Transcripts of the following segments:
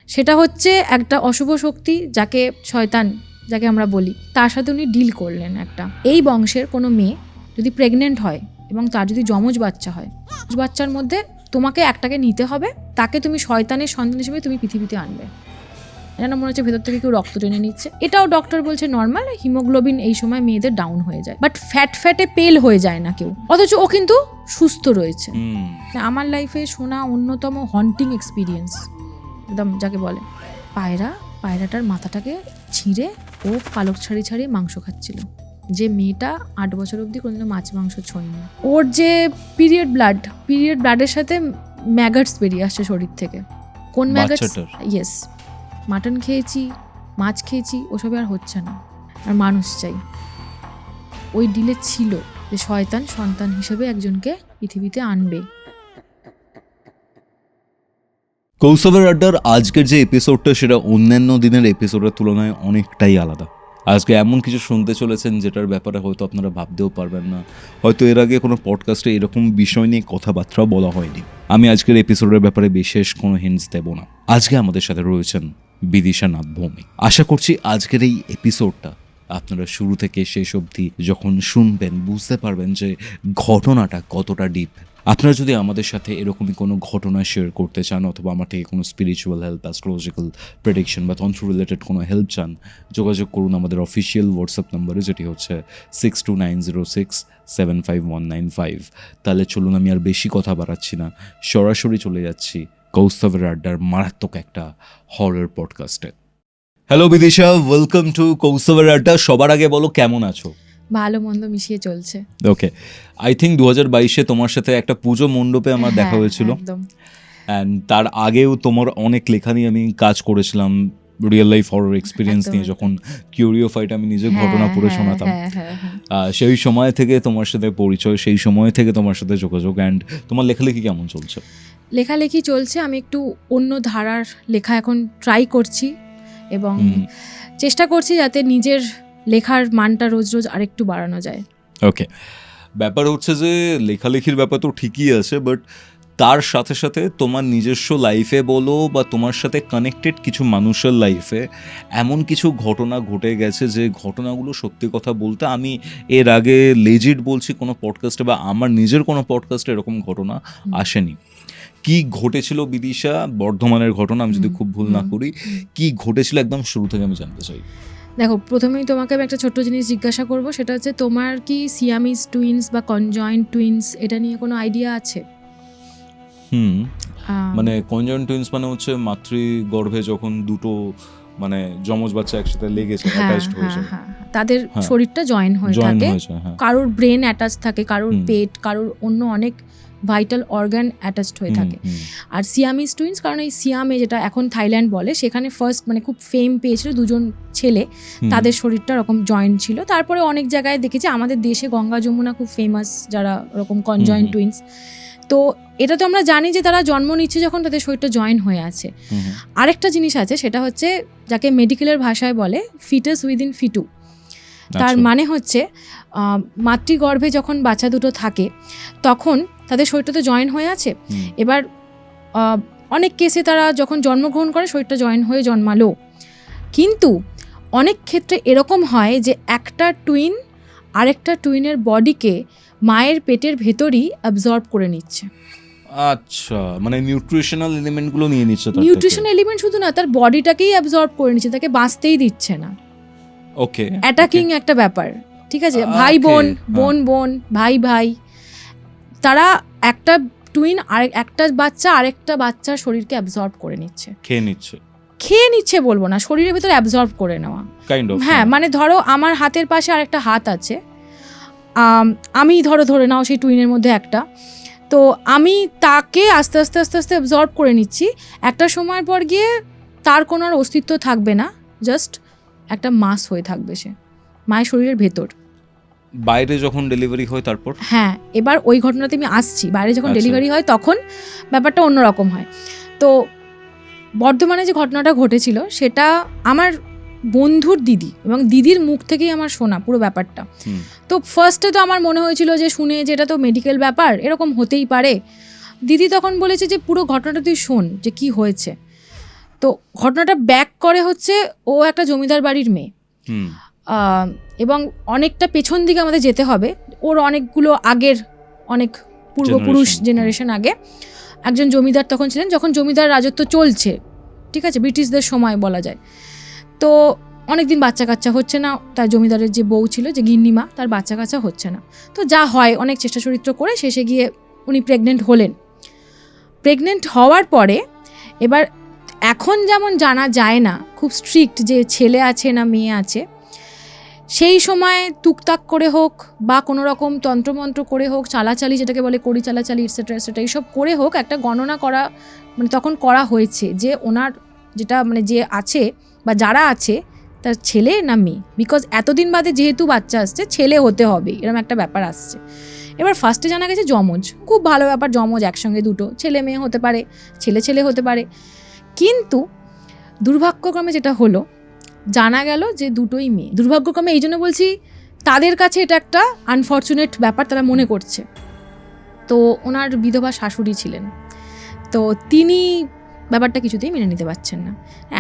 সেটা হচ্ছে একটা অশুভ শক্তি, যাকে শয়তান যাকে আমরা বলি, তার সাথে উনি ডিল করলেন। একটা এই বংশের কোনো মেয়ে যদি প্রেগনেন্ট হয় এবং তার যদি যমজ বাচ্চা হয়, বাচ্চার মধ্যে তোমাকে একটাকে নিতে হবে, তাকে তুমি শয়তানের সন্তান হিসেবে তুমি পৃথিবীতে আনবে। এটা মনে হচ্ছে ভেতর থেকে কেউ রক্ত টেনে নিচ্ছে। এটাও ডক্টর বলছে নর্মাল, হিমোগ্লোবিন এই সময় মেয়েদের ডাউন হয়ে যায়, বাট ফ্যাটে পেল হয়ে যায় না কেউ, অথচ ও কিন্তু সুস্থ রয়েছে। আমার লাইফে শোনা অন্যতম হন্টিং এক্সপিরিয়েন্স, একদম যাকে বলে পায়রাটার মাথাটাকে ছিঁড়ে ও পালক ছাড়িয়ে মাংস খাচ্ছিল। যে মেয়েটা 8 বছর অবধি কোনোদিনও মাছ মাংস ছোঁয়নি। ওর যে পিরিয়ড ব্লাডের সাথে ম্যাগাটস বেরিয়ে আসছে শরীর থেকে। কোন ম্যাগাটস? ইয়েস, মাটন খেয়েছি, মাছ খেয়েছি, ওসবে আর হচ্ছে না, আর মানুষ চাই। ওই ডিলে ছিল যে শয়তান সন্তান হিসেবে একজনকে পৃথিবীতে আনবে। কৌস্তবের আড্ডার আজকের যে এপিসোডটা, সেটা অন্যান্য দিনের এপিসোডের তুলনায় অনেকটাই আলাদা। আজকে এমন কিছু শুনতে চলেছেন যেটার ব্যাপারে হয়তো আপনারা ভাবতেও পারবেন না। হয়তো এর আগে কোনো পডকাস্টে এরকম বিষয় নিয়ে কথাবার্তাও বলা হয়নি। আমি আজকের এপিসোডের ব্যাপারে বিশেষ কোনো হিন্টস দেব না। আজকে আমাদের সাথে রয়েছেন বিদিশা নাথ ভৌমিক। আশা করছি আজকের এই এপিসোডটা আপনারা শুরু থেকে শেষ অবধি যখন শুনবেন বুঝতে পারবেন যে ঘটনাটা কতটা ডিপ। আপনারা যদি আমাদের সাথে এরকমই কোনো ঘটনা শেয়ার করতে চান, অথবা আমার থেকে কোনো স্পিরিচুয়াল হেল্প, অ্যাস্ট্রোলজিক্যাল প্রেডিকশন বা তন্ত্র রিলেটেড কোনো হেল্প চান, যোগাযোগ করুন আমাদের অফিসিয়াল হোয়াটসঅ্যাপ নাম্বারে, যেটি হচ্ছে 6290675195। তাহলে চলুন, আমি আর বেশি কথা বাড়াচ্ছি না, সরাসরি চলে যাচ্ছি কৌস্তবের আড্ডার মারাত্মক একটা হরর পডকাস্টে। হ্যালো বিদিশা, ওয়েলকাম টু কৌস্তবের আড্ডা। সবার আগে বলো, কেমন আছো? ভালো মন্দ মিশিয়ে চলছে। ওকে, আই থিঙ্ক 2022-এ তোমার সাথে একটা পুজো মণ্ডপে আমার দেখা হয়েছিল, অ্যান্ড তার আগেও তোমার অনেক লেখা নিয়ে আমি কাজ করেছিলাম, রিয়েল লাইফ হরর এক্সপিরিয়েন্স নিয়ে। যখন কিউরিওফাইট আমি নিজে ঘটনা পড়ে শোনাতাম, সেই সময় থেকে তোমার সাথে পরিচয়, সেই সময় থেকে তোমার সাথে যোগাযোগ। অ্যান্ড তোমার লেখালেখি কেমন চলছে? লেখালেখি চলছে, আমি একটু অন্য ধারার লেখা এখন ট্রাই করছি এবং চেষ্টা করছি যাতে নিজের লেখার মানটা রোজ রোজ আরেকটু বাড়ানো যায়। ওকে, ব্যাপার হচ্ছে যে লেখালেখির ব্যাপার তো ঠিকই আছে, বাট তার সাথে সাথে তোমার নিজস্ব লাইফে বলো বা তোমার সাথে কানেক্টেড কিছু মানুষের লাইফে এমন কিছু ঘটনা ঘটে গেছে যে ঘটনাগুলো সত্যি কথা বলতে আমি এর আগে লেজিট বলছি কোনো পডকাস্টে বা আমার নিজের কোনো পডকাস্টে এরকম ঘটনা আসেনি। কি ঘটেছিল বিদিশা? বর্ধমানের ঘটনা, আমি যদি খুব ভুল না করি, কি ঘটেছিল একদম শুরু থেকে আমি জানতে চাই। দেখো, প্রথমেই তোমাকে আমি একটা ছোট্ট জিনিস জিজ্ঞাসা করব, সেটা হচ্ছে তোমার কি সিয়ামিজ টুইন্স বা কনজয়েন্ট টুইন্স এটা নিয়ে কোনো আইডিয়া আছে? মানে কনজয়েন্ট টুইন্স মানে হচ্ছে মাতৃগর্ভে যখন দুটো মানে যমজ বাচ্চা একসাথে লেগেছে, অ্যাটাচড হয়েছে, তাদের শরীরটা জয়েন হয়ে থাকে। কারোর ব্রেন অ্যাটাচ থাকে, কারোর পেট, কারোর অন্য অনেক ভাইটাল অর্গান অ্যাটাচড হয়ে থাকে। আর সিয়ামিজ টুইন্স, কারণ এই সিয়ামে, যেটা এখন থাইল্যান্ড বলে, সেখানে ফার্স্ট মানে খুব ফেম পেয়েছিল দুজন ছেলে, তাদের শরীরটা ওরকম জয়েন্ট ছিল। তারপরে অনেক জায়গায় দেখেছি, আমাদের দেশে গঙ্গা যমুনা খুব ফেমাস যারা ওরকম কনজয়েন্ট টুইন্স। তো এটা তো আমরা জানি যে তারা জন্ম নিচ্ছে যখন তাদের শরীরটা জয়েন হয়ে আছে। আরেকটা জিনিস আছে, সেটা হচ্ছে যাকে মেডিকেলের ভাষায় বলে ফিটাস উইদিন ফিটু। তার মানে হচ্ছে মাতৃগর্ভে যখন বাচ্চা দুটো থাকে তখন তাদের শরীরটা তো জয়েন হয়ে আছে। এবার অনেক কেসে তারা যখন জন্মগ্রহণ করে শরীরটা জয়েন হয়ে জন্মালো, কিন্তু অনেক ক্ষেত্রে এরকম হয় যে একটা টুইন আরেকটা টুইনের বডিকে মায়ের পেটের ভেতরই অ্যাবজর্ব করে নিচ্ছে। আচ্ছা, মানে নিউট্রিশনাল এলিমেন্টগুলো নিয়ে নিচ্ছে। নিউট্রিশনাল এলিমেন্ট শুধু না, তার বডিটাকেই অ্যাবজর্ব করে নিচ্ছে, তাকে বাঁচতেই দিচ্ছে না। ওকে, অ্যাটাকিং একটা ব্যাপার, ঠিক আছে? ভাই বোন, বোন বোন, ভাই ভাই, তারা একটা টুইন আর একটা বাচ্চা আরেকটা বাচ্চার শরীরকে অ্যাবজর্ব করে নিচ্ছে, খেয়ে নিচ্ছে বলবো না, শরীরের ভিতরে অ্যাবজর্ব করে নেওয়া। হ্যাঁ, মানে ধরো আমার হাতের পাশে আরেকটা হাত আছে, আমি ধরে নাও সেই টুইনের মধ্যে একটা, তো আমি তাকে আস্তে আস্তে আস্তে আস্তে অ্যাবজর্ব করে নিচ্ছি। একটা সময়ের পর গিয়ে তার কোনো আর অস্তিত্ব থাকবে না, জাস্ট একটা মাস হয়ে থাকবে সে মায়ের শরীরের ভেতর। বাইরে যখন ডেলিভারি হয় তারপর? হ্যাঁ, এবার ওই ঘটনাতে আমি আসছি। বাইরে যখন ডেলিভারি হয় তখন ব্যাপারটা অন্যরকম হয়। তো বর্ধমানে যে ঘটনাটা ঘটেছিল সেটা আমার বন্ধুর দিদি, এবং দিদির মুখ থেকেই আমার শোনা পুরো ব্যাপারটা। তো ফার্স্টে তো আমার মনে হয়েছিল যে শুনে যে এটা তো মেডিকেল ব্যাপার, এরকম হতেই পারে। দিদি তখন বলেছে যে পুরো ঘটনাটা তুই শোন যে কি হয়েছে। তো ঘটনাটা ব্যাক করে হচ্ছে ও একটা জমিদার বাড়ির মেয়ে, এবং অনেকটা পেছন দিকে আমাদের যেতে হবে, ওর অনেকগুলো আগের অনেক পূর্বপুরুষ জেনারেশন আগে একজন জমিদার তখন ছিলেন, যখন জমিদার রাজত্ব চলছে, ঠিক আছে, ব্রিটিশদের সময় বলা যায়। তো অনেকদিন বাচ্চা কাচ্চা হচ্ছে না, তার জমিদারের যে বউ ছিল, যে গিন্নিমা, তার বাচ্চা কাচ্চা হচ্ছে না। তো যা হয়, অনেক চেষ্টা চরিত্র করে শেষে গিয়ে উনি প্রেগনেন্ট হলেন। প্রেগনেন্ট হওয়ার পরে এবার এখন যেমন জানা যায় না, খুব স্ট্রিক্ট যে ছেলে আছে না মেয়ে আছে, সেই সময় টুকটাক করে হোক বা কোনো রকম তন্ত্রমন্ত্র করে হোক, চালাচালি যেটাকে বলে কড়ি চালাচালি এটসেট্রা এটসেট্রা, এইসব করে হোক একটা গণনা করা, মানে তখন করা হয়েছে যে ওনার যেটা মানে যে আছে বা যারা আছে তার ছেলে না মেয়ে, বিকজ এতদিন বাদে যেহেতু বাচ্চা আসছে ছেলে হতে হবে, এরকম একটা ব্যাপার আসছে। এবার ফার্স্টে জানা গেছে যমজ, খুব ভালো ব্যাপার, যমজ একসঙ্গে দুটো ছেলে মেয়ে হতে পারে, ছেলে ছেলে হতে পারে। কিন্তু দুর্ভাগ্যক্রমে যেটা হলো, জানা গেল যে দুটোই মেয়ে। দুর্ভাগ্যক্রমে এই জন্য বলছি, তাদের কাছে এটা একটা আনফর্চুনেট ব্যাপার তারা মনে করছে। তো ওনার বিধবা শাশুড়ি ছিলেন, তো তিনি ব্যাপারটা কিছুতেই মেনে নিতে পারছেন না।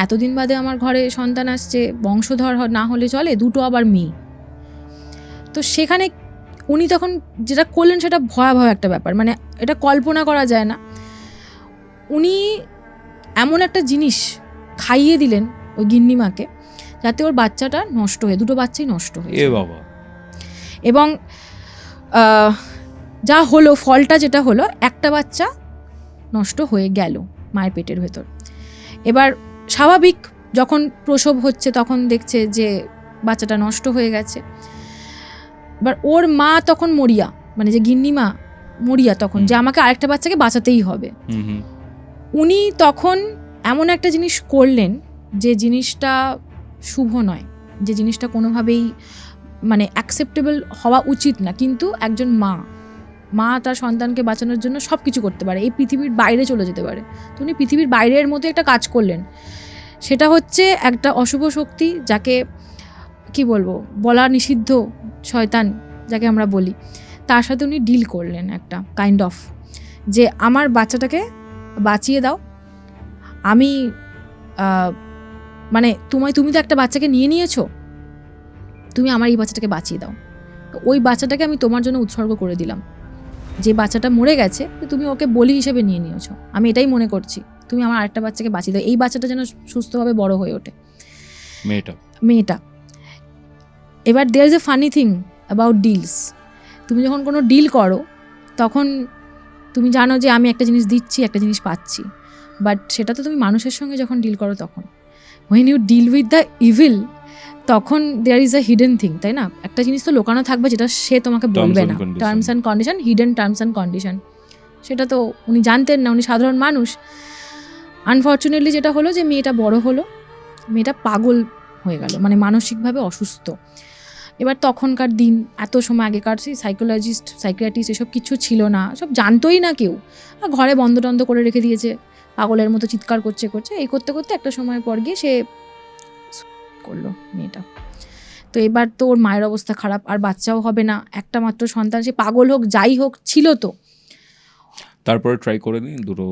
এতদিন বাদে আমার ঘরে সন্তান আসছে, বংশধর না হলে চলে, দুটো আবার মেয়ে। তো সেখানে উনি তখন যেটা করলেন সেটা ভয়াবহ একটা ব্যাপার, মানে এটা কল্পনা করা যায় না। উনি এমন একটা জিনিস খাইয়ে দিলেন ওই গিন্নিমাকে যাতে ওর বাচ্চাটা নষ্ট হয়ে, দুটো বাচ্চাই নষ্ট হয়ে যায়। এবং যা হলো, ফলটা যেটা হলো, একটা বাচ্চা নষ্ট হয়ে গেল মায়ের পেটের ভেতর। এবার স্বাভাবিক যখন প্রসব হচ্ছে তখন দেখছে যে বাচ্চাটা নষ্ট হয়ে গেছে। এবার ওর মা তখন মরিয়া, মানে যে গিন্নিমা মরিয়া তখন, যে আমাকে আরেকটা বাচ্চাকে বাঁচাতেই হবে। উনি তখন এমন একটা জিনিস করলেন যে জিনিসটা শুভ নয়, যে জিনিসটা কোনোভাবেই মানে অ্যাকসেপ্টেবল হওয়া উচিত না, কিন্তু একজন মা তার সন্তানকে বাঁচানোর জন্য সব কিছু করতে পারে, এই পৃথিবীর বাইরে চলে যেতে পারে। তো উনি পৃথিবীর বাইরের মধ্যে একটা কাজ করলেন, সেটা হচ্ছে একটা অশুভ শক্তি, যাকে কি বলবো, বলা নিষিদ্ধ, শয়তান যাকে আমরা বলি, তার সাথে উনি ডিল করলেন একটা কাইন্ড অফ, যে আমার বাচ্চাটাকে বাঁচিয়ে দাও, আমি মানে তুমি তো একটা বাচ্চাকে নিয়েছো, তুমি আমার এই বাচ্চাটাকে বাঁচিয়ে দাও। তো ওই বাচ্চাটাকে আমি তোমার জন্য উৎসর্গ করে দিলাম, যে বাচ্চাটা মরে গেছে তুমি ওকে বলি হিসেবে নিয়ে নিয়েছো, আমি এটাই মনে করছি, তুমি আমার আরেকটা বাচ্চাকে বাঁচিয়ে দাও, এই বাচ্চাটা যেন সুস্থভাবে বড় হয়ে ওঠে, মেয়েটা। এবার there is a funny thing about deals. তুমি যখন কোনো ডিল করো তখন তুমি জানো যে আমি একটা জিনিস দিচ্ছি, একটা জিনিস পাচ্ছি, বাট সেটা তো তুমি মানুষের সঙ্গে যখন ডিল করো তখন, when you deal with the evil, তখন there is a hidden thing, তাই না? একটা জিনিস তো লোকানো থাকবে যেটা সে তোমাকে বলবে না, terms and condition, hidden terms and condition, সেটা তো উনি জানতেন না, উনি সাধারণ মানুষ। আনফর্চুনেটলি যেটা হলো যে মেয়েটা বড় হলো, মেয়েটা পাগল হয়ে গেল, মানে মানসিকভাবে অসুস্থ। এবার তখনকার দিন, এত সময় আগেকার সেই সাইকোলজিস্ট সাইকিয়াট্রিস্ট এসব কিছু ছিল না, সব জানতোই না কেউ, ঘরে বন্ধ টন্ধ করে রেখে দিয়েছে, পাগলের মতো চিৎকার করছে এই করতে করতে একটা সময় পর গিয়ে সে করলো মেয়েটা। তো এবার তো ওর মায়ের অবস্থা খারাপ, আর বাচ্চাও হবে না, একটা মাত্র সন্তান, সে পাগল হোক যাই হোক ছিল তো। তারপরে ট্রাই করে নি দুটো?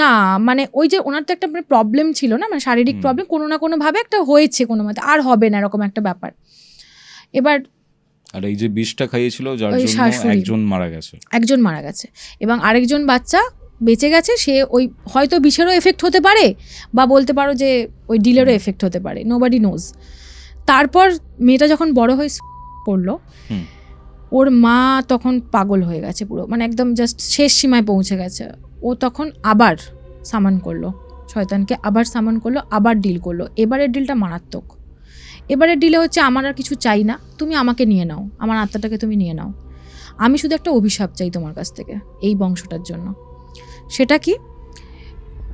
না, মানে ওই যে ওনার তো একটা প্রবলেম ছিল না, মানে শারীরিক প্রবলেম কোনো না কোনো ভাবে একটা হয়েছে, কোনো মতে আর হবে না, এরকম একটা ব্যাপার। এবার আর এই যে বিষটা খাইয়েছিল যার জন্য একজন মারা গেছে এবং আরেকজন বাচ্চা বেঁচে গেছে, সে ওই হয়তো বিষেরও এফেক্ট হতে পারে, বা বলতে পারো যে ওই ডিলেরও এফেক্ট হতে পারে, নোবডি নোজ। তারপর মেয়েটা যখন বড় হয়ে পড়লো, ওর মা তখন পাগল হয়ে গেছে পুরো, মানে একদম জাস্ট শেষ সীমায় পৌঁছে গেছে। ও তখন আবার সামান করলো শয়তানকে, আবার সামান করলো, আবার ডিল করলো। এবারের ডিলটা মারাত্মক। এবারের ডিলে হচ্ছে আমার আর কিছু চাই না, তুমি আমাকে নিয়ে নাও, আমার আত্মাটাকে তুমি নিয়ে নাও, আমি শুধু একটা অভিশাপ চাই তোমার কাছ থেকে এই বংশটার জন্য। সেটা কি,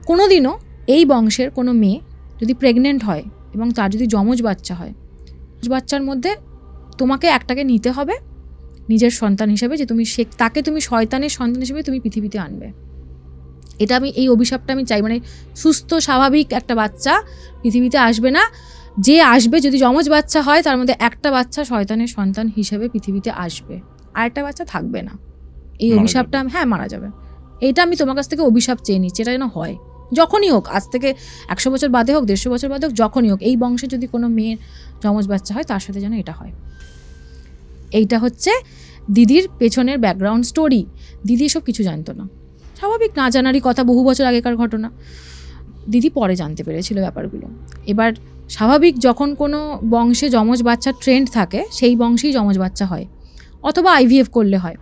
কোনোদিনও এই বংশের কোনো মেয়ে যদি প্রেগনেন্ট হয় এবং তার যদি যমজ বাচ্চা হয়, বাচ্চার মধ্যে তোমাকে একটাকে নিতে হবে নিজের সন্তান হিসেবে, যে তুমি তাকে তুমি শয়তানের সন্তান হিসেবে তুমি পৃথিবীতে আনবে। এটা আমি, এই অভিশাপটা আমি চাই, মানে সুস্থ স্বাভাবিক একটা বাচ্চা পৃথিবীতে আসবে না, যে আসবে যদি যমজ বাচ্চা হয় তার মধ্যে একটা বাচ্চা শয়তানের সন্তান হিসেবে পৃথিবীতে আসবে, আর একটা বাচ্চা থাকবে না। এই অভিশাপটা মারা যাবে। এইটা আমি তোমার কাছ থেকে অভিশাপ চেয়ে নিচ্ছি, এটা যেন হয় যখনই হোক, আজ থেকে 100 বছর বাদে হোক, 150 বছর বাদে হোক, যখনই হোক, এই বংশে যদি কোনো মেয়ের যমজ বাচ্চা হয় তার সাথে যেন এটা হয়। এইটা হচ্ছে দিদির পেছনের ব্যাকগ্রাউন্ড স্টোরি। দিদি এসব কিছু জানতো না, স্বাভাবিক, না জানারই কথা, বহু বছর আগেকার ঘটনা। দিদি পরে জানতে পেরেছিল ব্যাপারগুলো। এবার স্বাভাবিক, যখন কোনো বংশে যমজ বাচ্চার ট্রেন্ড থাকে সেই বংশেই যমজ বাচ্চা হয়, অথবা IVF করলে হয়।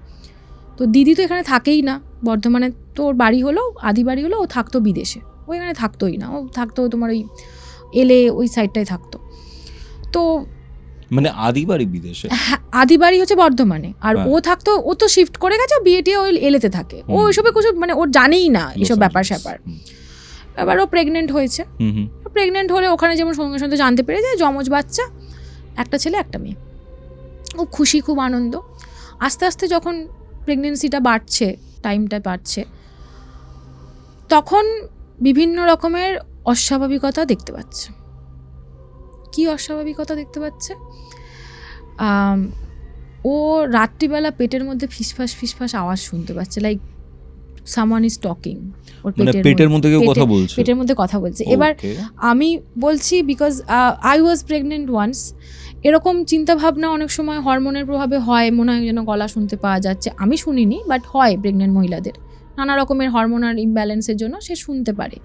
তো দিদি তো এখানে থাকেই না, বর্ধমানে তো ওর বাড়ি হলো, আদি বাড়ি হলো, ও থাকতো বিদেশে, ও এখানে থাকতোই না, ও থাকতো তোমার ওই LA ওই সাইডটাই থাকতো। তো মানে আদি বাড়ি বিদেশে? হ্যাঁ, আদি বাড়ি হচ্ছে বর্ধমানে, আর ও থাকতো, ও তো শিফট করে গেছে, বিয়ে টিয়ে ওই LA-তে থাকে, ও ওইসবে কিছু মানে ওর জানেই না এসব ব্যাপার স্যাপার। এবার ও প্রেগনেন্ট হয়েছে, প্রেগনেন্ট হলে ওখানে যেমন সঙ্গে সঙ্গে জানতে পেরে যায় যমজ বাচ্চা, একটা ছেলে একটা মেয়ে। ও খুশি, খুব আনন্দ। আস্তে আস্তে যখন প্রেগনেন্সিটা বাড়ছে, টাইমটা বাড়ছে, তখন বিভিন্ন রকমের অস্বাভাবিকতা দেখতে পাচ্ছে। কি অস্বাভাবিকতা দেখতে পাচ্ছে? ও রাত্রিবেলা পেটের মধ্যে ফিসফাস ফিসফাস আওয়াজ শুনতে পাচ্ছে, লাইক সামওয়ান ইজ টকিং। ওর পেটের মধ্যে কেউ কথা বলছে, পেটের মধ্যে কথা বলছে। এবার আমি বলছি, because I was pregnant once, এরকম চিন্তাভাবনা অনেক সময় হরমোনের প্রভাবে হয়, মনে হয় যেন গলা শুনতে পাওয়া যাচ্ছে। আমি শুনিনি, বাট হয় প্রেগনেন্ট মহিলাদের, নানা রকমের হরমোনাল ইমব্যালেন্সের জন্য সে শুনতে পারে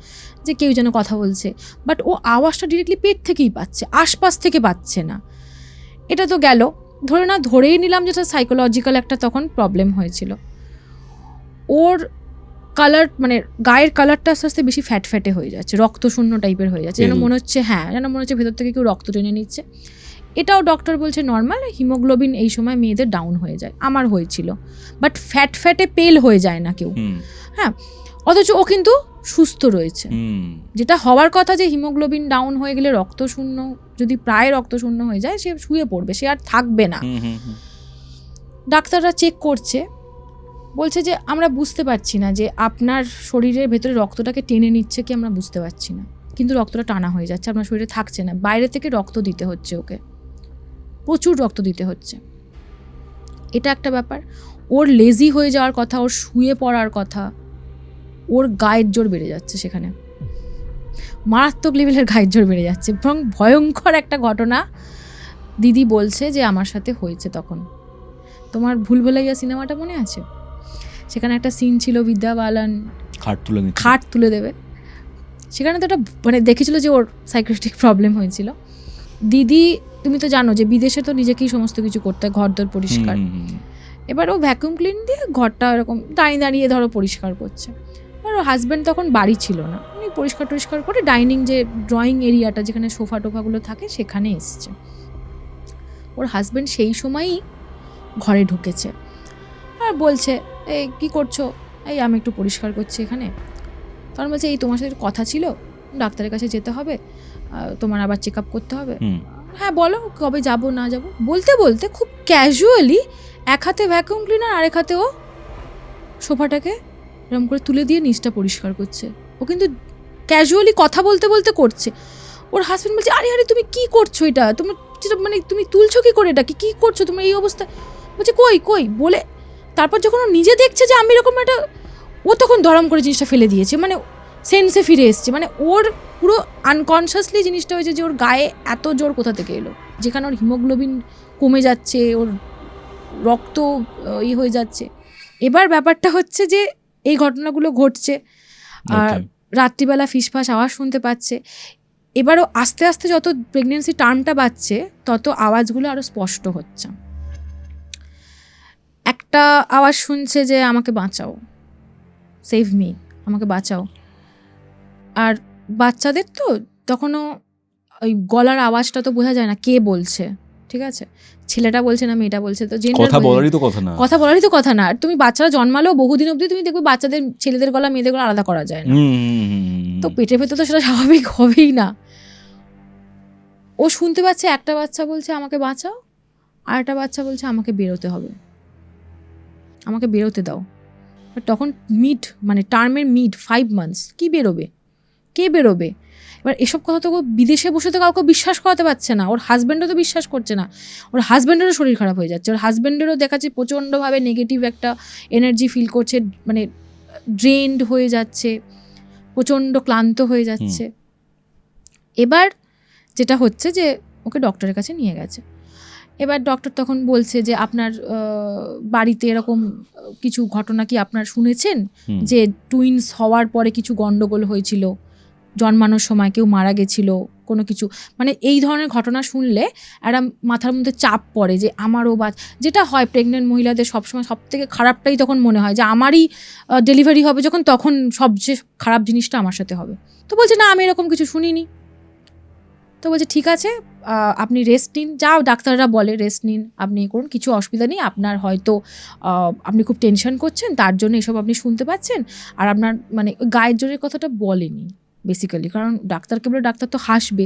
যে কেউ যেন কথা বলছে, বাট ও আওয়াজটা ডিরেক্টলি পেট থেকেই পাচ্ছে, আশপাশ থেকে পাচ্ছে না। এটা তো গেল, ধরেই নিলাম যেটা সাইকোলজিক্যাল একটা তখন প্রবলেম হয়েছিল। ওর কালার, মানে গায়ের কালারটা আস্তে আস্তে বেশি ফ্যাটে হয়ে যাচ্ছে, রক্তশূন্য টাইপের হয়ে যাচ্ছে, যেন মনে হচ্ছে, হ্যাঁ, যেন মনে হচ্ছে ভেতর থেকে কেউ রক্ত টেনে নিচ্ছে। এটাও ডক্টর বলছে নর্মাল, হিমোগ্লোবিন এই সময় মেয়েদের ডাউন হয়ে যায়, আমার হয়েছিল, বাট ফ্যাটে পেল হয়ে যায় না কেউ। হ্যাঁ, অথচ ও কিন্তু সুস্থ রয়েছে। যেটা হওয়ার কথা, যে হিমোগ্লোবিন ডাউন হয়ে গেলে রক্তশূন্য, যদি প্রায় রক্তশূন্য হয়ে যায়, সে শুয়ে পড়বে, সে আর থাকবে না। ডাক্তাররা চেক করছে, বলছে যে আমরা বুঝতে পারছি না যে আপনার শরীরের ভেতরে রক্তটাকে টেনে নিচ্ছে কি, আমরা বুঝতে পারছি না, কিন্তু রক্তটা টানা হয়ে যাচ্ছে, আপনার শরীরে থাকছে না, বাইরে থেকে রক্ত দিতে হচ্ছে, ওকে প্রচুর রক্ত দিতে হচ্ছে। এটা একটা ব্যাপার। ওর লেজি হয়ে যাওয়ার কথা, ওর শুয়ে পড়ার কথা, ওর গায়ের জোর বেড়ে যাচ্ছে, সেখানে মারাত্মক লেভেলের গায়ের জোর বেড়ে যাচ্ছে, এবং ভয়ঙ্কর একটা ঘটনা দিদি বলছে যে আমার সাথে হয়েছে তখন। তোমার ভুলভুলাইয়া সিনেমাটা মনে আছে? সেখানে একটা সিন ছিল, বিদ্যা বালান খাট তুলে দেবে, সেখানে তো একটা মানে দেখেছিল যে ওর সাইকিয়াট্রিক প্রবলেম হয়েছিল। দিদি, তুমি তো জানো যে বিদেশে তো নিজেকেই সমস্ত কিছু করতে হয়, ঘর দর পরিষ্কার। এবার ও ভ্যাকুয়াম ক্লিন দিয়ে ঘরটা এরকম দাঁড়িয়ে দাঁড়িয়ে ধরো পরিষ্কার করছে, আর ওর হাজব্যান্ড তখন বাড়ি ছিল না, উনি পরিষ্কার টরিষ্কার করে ডাইনিং, যে ড্রয়িং এরিয়াটা যেখানে সোফা টোফাগুলো থাকে, সেখানে এসছে। ওর হাজব্যান্ড সেই সময়ই ঘরে ঢুকেছে আর বলছে, এই কী করছো? এই আমি একটু পরিষ্কার করছি এখানে। তখন বলছে, এই তোমার সাথে কথা ছিল, ডাক্তারের কাছে যেতে হবে, তোমার আবার চেক আপ করতে হবে। হ্যাঁ বলো, কবে যাব না যাব। বলতে বলতে খুব ক্যাজুয়ালি এক হাতে ভ্যাকুয়াম ক্লিনার, আরেক হাতে ও সোফাটাকে এরকম করে তুলে দিয়ে নিচটা পরিষ্কার করছে। ও কিন্তু ক্যাজুয়ালি কথা বলতে বলতে করছে। ওর হাজব্যান্ড বলছে, আরে আরে তুমি কী করছো এটা, তোমার মানে তুমি তুলছো কী করে, এটা কী করছো তোমার এই অবস্থা? বলছে কই বলে, তারপর যখন ও নিজে দেখছে যে আমি এরকম একটা, ও তখন ধরম করে জিনিসটা ফেলে দিয়েছে, মানে সেন্সে ফিরে এসছে, মানে ওর পুরো আনকনসিয়াসলি জিনিসটা হয়েছে যে ওর গায়ে এত জোর কোথা থেকে এলো, যেখানে ওর হিমোগ্লোবিন কমে যাচ্ছে, ওর রক্ত হয়ে যাচ্ছে। এবার ব্যাপারটা হচ্ছে যে এই ঘটনাগুলো ঘটছে, আর রাত্রিবেলা ফিসফাস আওয়াজ শুনতে পাচ্ছে। এবারও আস্তে আস্তে যত প্রেগনেন্সি টার্মটা বাড়ছে, তত আওয়াজগুলো আরও স্পষ্ট হচ্ছে। একটা আওয়াজ শুনছে যে আমাকে বাঁচাও, সেভ মি, আমাকে বাঁচাও। আর বাচ্চাদের তো তখনও ওই গলার আওয়াজটা তো বোঝা যায় না কে বলছে, ঠিক আছে, ছেলেটা বলছে না মেয়েটা বলছে, তো কথা বলারই তো কথা না। আর তুমি বাচ্চারা জন্মালেও বহুদিন অবধি তুমি দেখবে বাচ্চাদের, ছেলেদের গলা মেয়েদের গলা আলাদা করা যায় না, তো পেটের ভেতর তো সেটা স্বাভাবিক হবেই না। ও শুনতে পাচ্ছে একটা বাচ্চা বলছে আমাকে বাঁচাও, আর একটা বাচ্চা বলছে আমাকে বেরোতে হবে, আমাকে বেরোতে দাও। তখন মানে টার্মের 5 months, কি বেরোবে, কে বেরোবে? এবার এসব কথা তো বিদেশে বসে তো কাউকে বিশ্বাস করাতে পারছে না, ওর হাজব্যান্ডও তো বিশ্বাস করছে না, ওর হাজব্যান্ডেরও শরীর খারাপ হয়ে যাচ্ছে, ওর হাজব্যান্ডেরও দেখাচ্ছে প্রচণ্ডভাবে নেগেটিভ একটা এনার্জি ফিল করছে, মানে ড্রেনড হয়ে যাচ্ছে, প্রচণ্ড ক্লান্ত হয়ে যাচ্ছে। এবার যেটা হচ্ছে যে ওকে ডক্টরের কাছে নিয়ে গেছে। এবার ডক্টর তখন বলছে যে আপনার বাড়িতে এরকম কিছু ঘটনা কি আপনার শুনেছেন, যে টুইন্স হওয়ার পরে কিছু গন্ডগোল হয়েছিল, জন্মানোর সময় কেউ মারা গেছিল, কোনো কিছু, মানে এই ধরনের ঘটনা শুনলে একটা মাথার মধ্যে চাপ পড়ে যে আমারও যেটা হয় প্রেগনেন্ট মহিলাদের সবসময় সব থেকে খারাপটাই তখন মনে হয় যে আমারই ডেলিভারি হবে যখন, তখন সবচেয়ে খারাপ জিনিসটা আমার সাথে হবে। তো বলছে না আমি এরকম কিছু শুনিনি। তো বলছে ঠিক আছে আপনি রেস্ট নিন, যাও ডাক্তাররা বলে রেস্ট নিন, আপনি করুন, কিছু অসুবিধা নেই, আপনার হয়তো আপনি খুব টেনশন করছেন তার জন্য এসব আপনি শুনতে পাচ্ছেন, আর আপনার মানে গায়ের জোরের কথাটা বলেনি বেসিক্যালি, কারণ ডাক্তারকে বলে ডাক্তার তো হাসবে,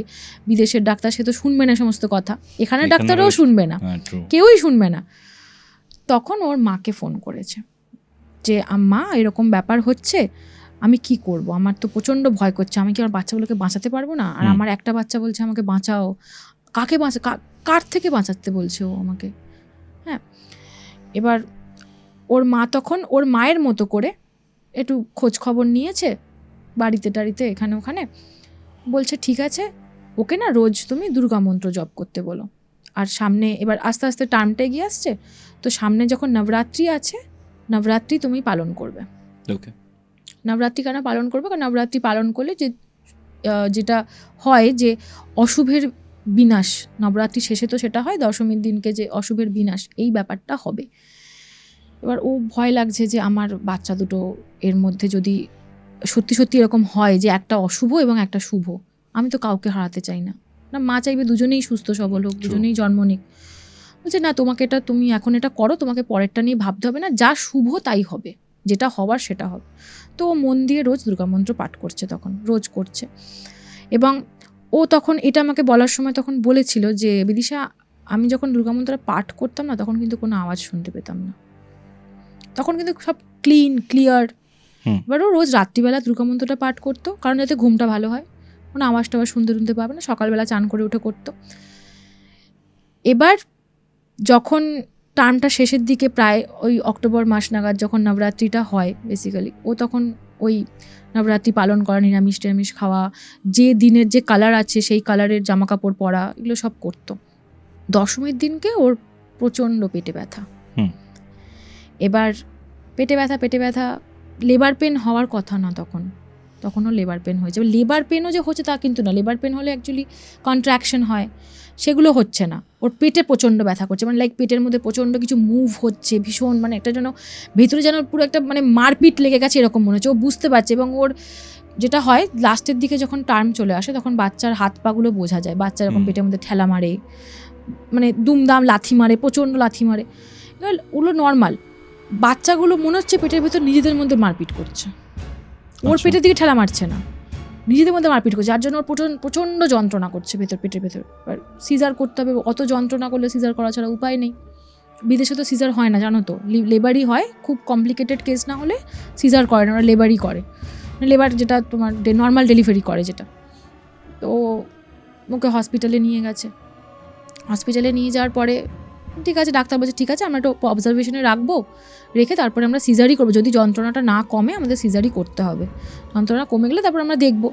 বিদেশের ডাক্তার সে তো শুনবে না সমস্ত কথা, এখানে ডাক্তারও শুনবে না, কেউই শুনবে না। তখন ওর মাকে ফোন করেছে যে মা এরকম ব্যাপার হচ্ছে, আমি কি করব, আমার তো প্রচণ্ড ভয় করছে, আমি কি আমার বাচ্চাগুলোকে বাঁচাতে পারবো না, আর আমার একটা বাচ্চা বলছে আমাকে বাঁচাও, কাকে কার থেকে বাঁচাতে বলছে ও আমাকে। হ্যাঁ, এবার ওর মা তখন ওর মায়ের মতো করে একটু খোঁজ খবর নিয়েছে বাড়িতে টাড়িতে এখানে ওখানে, বলছে ঠিক আছে ওকে না রোজ তুমি দুর্গা মন্ত্র জপ করতে বলো, আর সামনে এবার আস্তে আস্তে টার্মটা এগিয়ে আসছে, তো সামনে যখন নবরাত্রি আছে, নবরাত্রি তুমি পালন করবে। ওকে, নবরাত্রি কেন পালন করবে, কারণ নবরাত্রি পালন করলে যেটা হয় যে অশুভের বিনাশ, নবরাত্রি শেষে তো সেটা হয়, দশমীর দিনকে যে অশুভের বিনাশ এই ব্যাপারটা হবে। এবার ও ভয় লাগছে যে আমার বাচ্চা দুটো এর মধ্যে যদি সত্যি সত্যি এরকম হয় যে একটা অশুভ এবং একটা শুভ, আমি তো কাউকে হারাতে চাই না, না মা চাইবে দুজনেই সুস্থ সবল হোক, দুজনেই জন্ম নিক। বলছে না তোমাকে এটা তুমি এখন এটা করো, তোমাকে পরেরটা নিয়ে ভাবতে হবে না, যা শুভ তাই হবে, যেটা হওয়ার সেটা হবে। তো ও মন দিয়ে রোজ দুর্গামন্ত্র পাঠ করছে, তখন রোজ করছে। এবং ও তখন এটা আমাকে বলার সময় তখন বলেছিল যে বিদিশা আমি যখন দুর্গামন্ত্রটা পাঠ করতাম না তখন কিন্তু কোনো আওয়াজ শুনতে পেতাম না, তখন কিন্তু সব ক্লিয়ার। এবার ও রোজ রাত্রিবেলা দুর্গামন্ত্রটা পাঠ করতো, কারণ যাতে ঘুমটা ভালো হয়, কোনো আওয়াজটা আবার শুনতে পাবে না, সকালবেলা চান করে উঠে করতো। এবার যখন টার্মটা শেষের দিকে প্রায় ওই অক্টোবর মাস নাগাদ যখন নবরাত্রিটা হয় বেসিক্যালি, ও তখন ওই নবরাত্রি পালন করা, নিরামিষ টিরামিষ খাওয়া, যে দিনের যে কালার আছে সেই কালারের জামা কাপড় পরা, এগুলো সব করতো। দশমীর দিনকে ওর প্রচণ্ড পেটে ব্যথা। এবার পেটে ব্যথা লেবার পেন হওয়ার কথা না, তখনও লেবার পেন হয়েছে। লেবার পেনও যে হচ্ছে তা কিন্তু না, লেবার পেন হলে অ্যাকচুয়ালি কন্ট্রাকশন হয়, সেগুলো হচ্ছে না, ওর পেটে প্রচণ্ড ব্যথা করছে, মানে লাইক পেটের মধ্যে প্রচণ্ড কিছু মুভ হচ্ছে ভীষণ, মানে একটা যেন ভেতরে যেন পুরো একটা মানে মারপিট লেগে গেছে এরকম মনে হচ্ছে, ও বুঝতে পারছে। এবং ওর যেটা হয় লাস্টের দিকে যখন টার্ম চলে আসে তখন বাচ্চার হাত পাগুলো বোঝা যায়, বাচ্চা এরকম পেটের মধ্যে ঠেলা মারে, মানে দুমদাম লাথি মারে, প্রচণ্ড লাথি মারে, এবার ওগুলো নর্মাল। বাচ্চাগুলো মনে হচ্ছে পেটের ভেতর নিজেদের মধ্যে মারপিট করছে, ওর পেটের দিকে ঠেলা মারছে না, নিজেদের মধ্যে মারপিট করছে, যার জন্য ওর প্রচণ্ড যন্ত্রণা করছে পেটের ভেতর। এবার সিজার করতে হবে, অত যন্ত্রণা করলে সিজার করা ছাড়া উপায় নেই। বিদেশে তো সিজার হয় না জানো তো, লেবারই হয়, খুব কমপ্লিকেটেড কেস না হলে সিজার করে না, ওরা লেবারই করে, লেবার যেটা তোমার নর্মাল ডেলিভারি করে যেটা। তো ওকে হসপিটালে নিয়ে গেছে, হসপিটালে নিয়ে যাওয়ার পরে ঠিক আছে ডাক্তার বলছে ঠিক আছে আমরা একটু অবজারভেশনে রাখবো, রেখে তারপরে আমরা সিজারই করবো, যদি যন্ত্রণাটা না কমে আমাদের সিজারই করতে হবে, যন্ত্রণা কমে গেলে তারপর আমরা দেখবো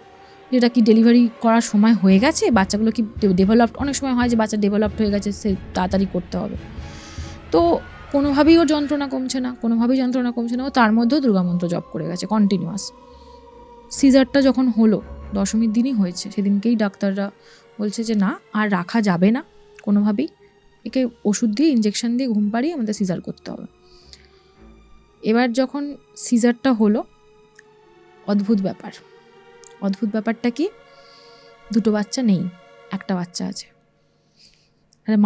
যেটা কি ডেলিভারি করার সময় হয়ে গেছে, বাচ্চাগুলো কি ডেভেলপড, অনেক সময় হয় যে বাচ্চা ডেভেলপড হয়ে গেছে, সে তাড়াতাড়ি করতে হবে। তো কোনোভাবেই ওর যন্ত্রণা কমছে না, ও তার মধ্যেও দুর্গামন্ত্র জপ করে গেছে কন্টিনিউয়াস। সিজারটা যখন হলো দশমীর দিনই হয়েছে, সেদিনকেই ডাক্তাররা বলছে যে না আর রাখা যাবে না কোনোভাবেই, একে ওষুধ দিয়ে ইঞ্জেকশন দিয়ে ঘুম পাড়িয়ে আমাদের সিজার করতে হবে। এবার যখন সিজারটা হলো, অদ্ভুত ব্যাপারটা কি, দুটো বাচ্চা নেই, একটা বাচ্চা আছে।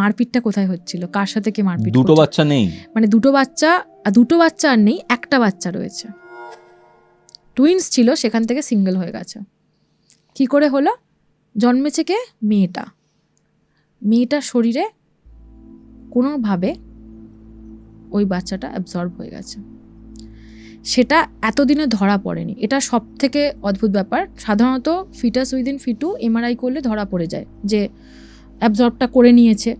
মারপিটটা কোথায় হচ্ছিল, কার সাথে কে মারপিট? দুটো বাচ্চা নেই, মানে দুটো বাচ্চা আর নেই, একটা বাচ্চা রয়েছে, টুইন্স ছিল, সেখান থেকে সিঙ্গেল হয়ে গেছে। কি করে হলো? জন্মেছে কে? মেয়েটার শরীরে কোনোভাবে ওই বাচ্চাটা অ্যাবজর্ব হয়ে গেছে, সেটা এতদিনে ধরা পড়েনি। এটা সব থেকে অদ্ভুত ব্যাপার। সাধারণত ফিটাস উইদিন ফিটু এমআরআই করলে ধরা পড়ে যায় যে অ্যাবজর্বটা করে নিয়েছে,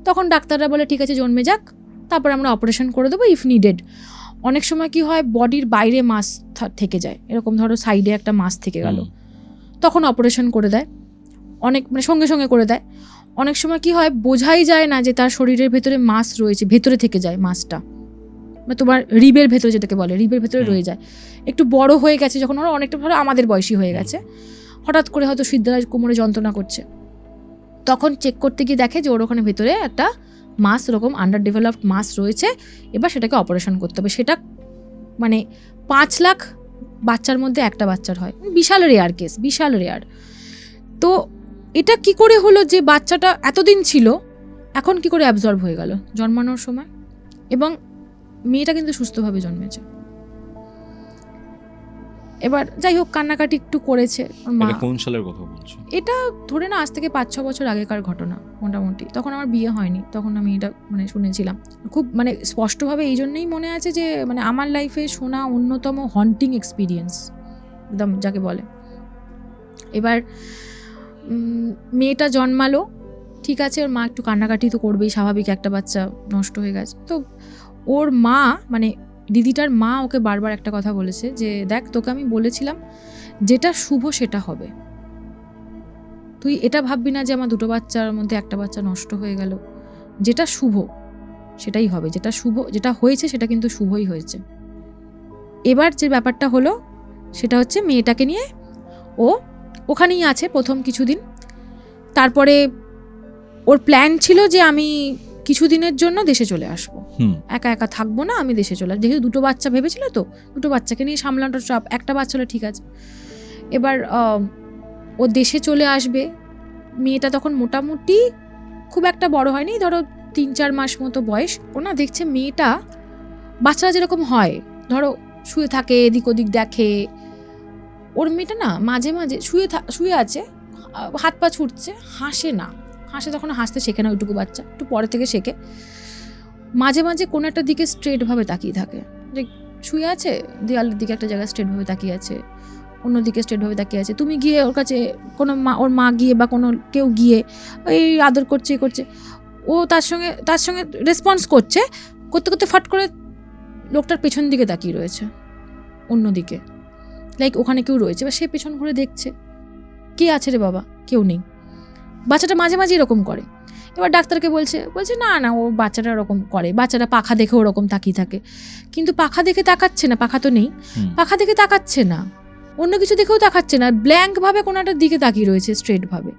তখন ডাক্তাররা বলে ঠিক আছে জন্মে যাক, তারপর আমরা অপারেশন করে দেবো ইফ নিডেড। অনেক সময় কি হয়, বডির বাইরে মাস থেকে যায়, এরকম ধরো সাইডে একটা মাস থেকে গেল, তখন অপারেশন করে দেয়, অনেক মানে সঙ্গে সঙ্গে করে দেয়। অনেক সময় কি হয়, বোঝাই যায় না যে তার শরীরের ভেতরে মাস রয়েছে, ভেতরে থেকে যায় মাসটা, মানে তোমার রিবের ভেতরে, যেটাকে বলে রিবের ভেতরে রয়ে যায়। একটু বড় হয়ে গেছে যখন, ওরা অনেকটা ধরো আমাদের বয়সী হয়ে গেছে, হঠাৎ করে হয়তো সিদ্ধারাজ কোমরে যন্ত্রণা করছে, তখন চেক করতে গিয়ে দেখে যে ওর ওখানে ভেতরে একটা মাস, এরকম আন্ডার ডেভেলপড মাস রয়েছে, এবার সেটাকে অপারেশন করতে হবে। সেটা মানে 5 লাখ বাচ্চার মধ্যে একটা বাচ্চার হয়, বিশাল রেয়ার কেস, বিশাল রেয়ার। তো এটা কি করে হলো যে বাচ্চাটা এতদিন ছিল, এখন কি করে অ্যাবজর্ব হয়ে গেল জন্মানোর সময়? এবং মেয়েটা কিন্তু সুস্থভাবে জন্মেছে। এবার যাই হোক, কান্নাকাটি একটু করেছে ওর মা। এটা কোন সালের কথা বলছো? এটা ধরে না আজ থেকে 5-6 বছর আগেকার ঘটনা মোটামুটি। তখন আমার বিয়ে হয়নি, তখন আমি এটা মানে শুনেছিলাম খুব, মানে স্পষ্টভাবে এই জন্যই মনে আছে যে মানে আমার লাইফে শোনা অন্যতম হন্টিং এক্সপিরিয়েন্স একদম যাকে বলে। এবার মেয়েটা জন্মালো, ঠিক আছে, ওর মা একটু কান্নাকাটি তো করবেই, স্বাভাবিক, একটা বাচ্চা নষ্ট হয়ে গেছে। তো ওর মা, মানে দিদিটার মা ওকে বারবার একটা কথা বলেছে যে দেখ, তোকে আমি বলেছিলাম যেটা শুভ সেটা হবে, তুই এটা ভাববি না যে আমার 2 বাচ্চার মধ্যে একটা বাচ্চা নষ্ট হয়ে গেল, যেটা শুভ সেটাই হবে, যেটা শুভ, যেটা হয়েছে সেটা কিন্তু শুভই হয়েছে। এবার যে ব্যাপারটা হলো সেটা হচ্ছে মেয়েটাকে নিয়ে ও ওখানেই আছে প্রথম কিছুদিন। তারপরে ওর প্ল্যান ছিল যে আমি কিছুদিনের জন্য দেশে চলে আসবো, একা একা থাকবো না, আমি দেশে চলে আসবো। যেহেতু 2 বাচ্চা ভেবেছিল, তো 2 বাচ্চাকে নিয়ে সামলানোর চাপ, একটা বাচ্চা হলে ঠিক আছে। এবার ও দেশে চলে আসবে। মেয়েটা তখন মোটামুটি খুব একটা বড় হয়নি, ধরো 3-4 মাস মতো বয়স। ও না দেখছে মেয়েটা, বাচ্চারা যেরকম হয় ধরো শুয়ে থাকে, এদিক ওদিক দেখে, ওর মেয়েটা না মাঝে মাঝে শুয়ে আছে, হাত পা ছুটছে, হাসে না, হাসে তখন হাসতে শেখে না, ওইটুকু বাচ্চা একটু পরে থেকে শেখে। মাঝে মাঝে কোনো একটা দিকে স্ট্রেটভাবে তাকিয়ে থাকে, যে শুয়ে আছে দেওয়ালের দিকে একটা জায়গায় স্ট্রেটভাবে তাকিয়ে আছে, অন্যদিকে স্ট্রেটভাবে তাকিয়ে আছে। তুমি গিয়ে ওর কাছে, কোনো মা, ওর মা গিয়ে বা কোনো কেউ গিয়ে এই আদর করছে, করছে, ও তার সঙ্গে রেসপন্স করছে, করতে করতে ফাট করে লোকটার পেছন দিকে তাকিয়ে রয়েছে, অন্যদিকে, লাইক ওখানে কেউ রয়েছে, বা সে পেছন ঘুরে দেখছে কে আছে রে বাবা, কেউ নেই। বাচ্চাটা মাঝে মাঝে এরকম করে। এবার ডাক্তারকে বলছে না না, ও বাচ্চাটা এরকম করে, বাচ্চাটা পাখা দেখে ওরকম তাকিয়ে থাকে। কিন্তু পাখা দেখে তাকাচ্ছে না, পাখা তো নেই, পাখা দেখে তাকাচ্ছে না, অন্য কিছু দেখেও তাকাচ্ছে না, ব্ল্যাঙ্ক ভাবে কোনো একটা দিকে তাকিয়ে রয়েছে স্ট্রেট ভাবে।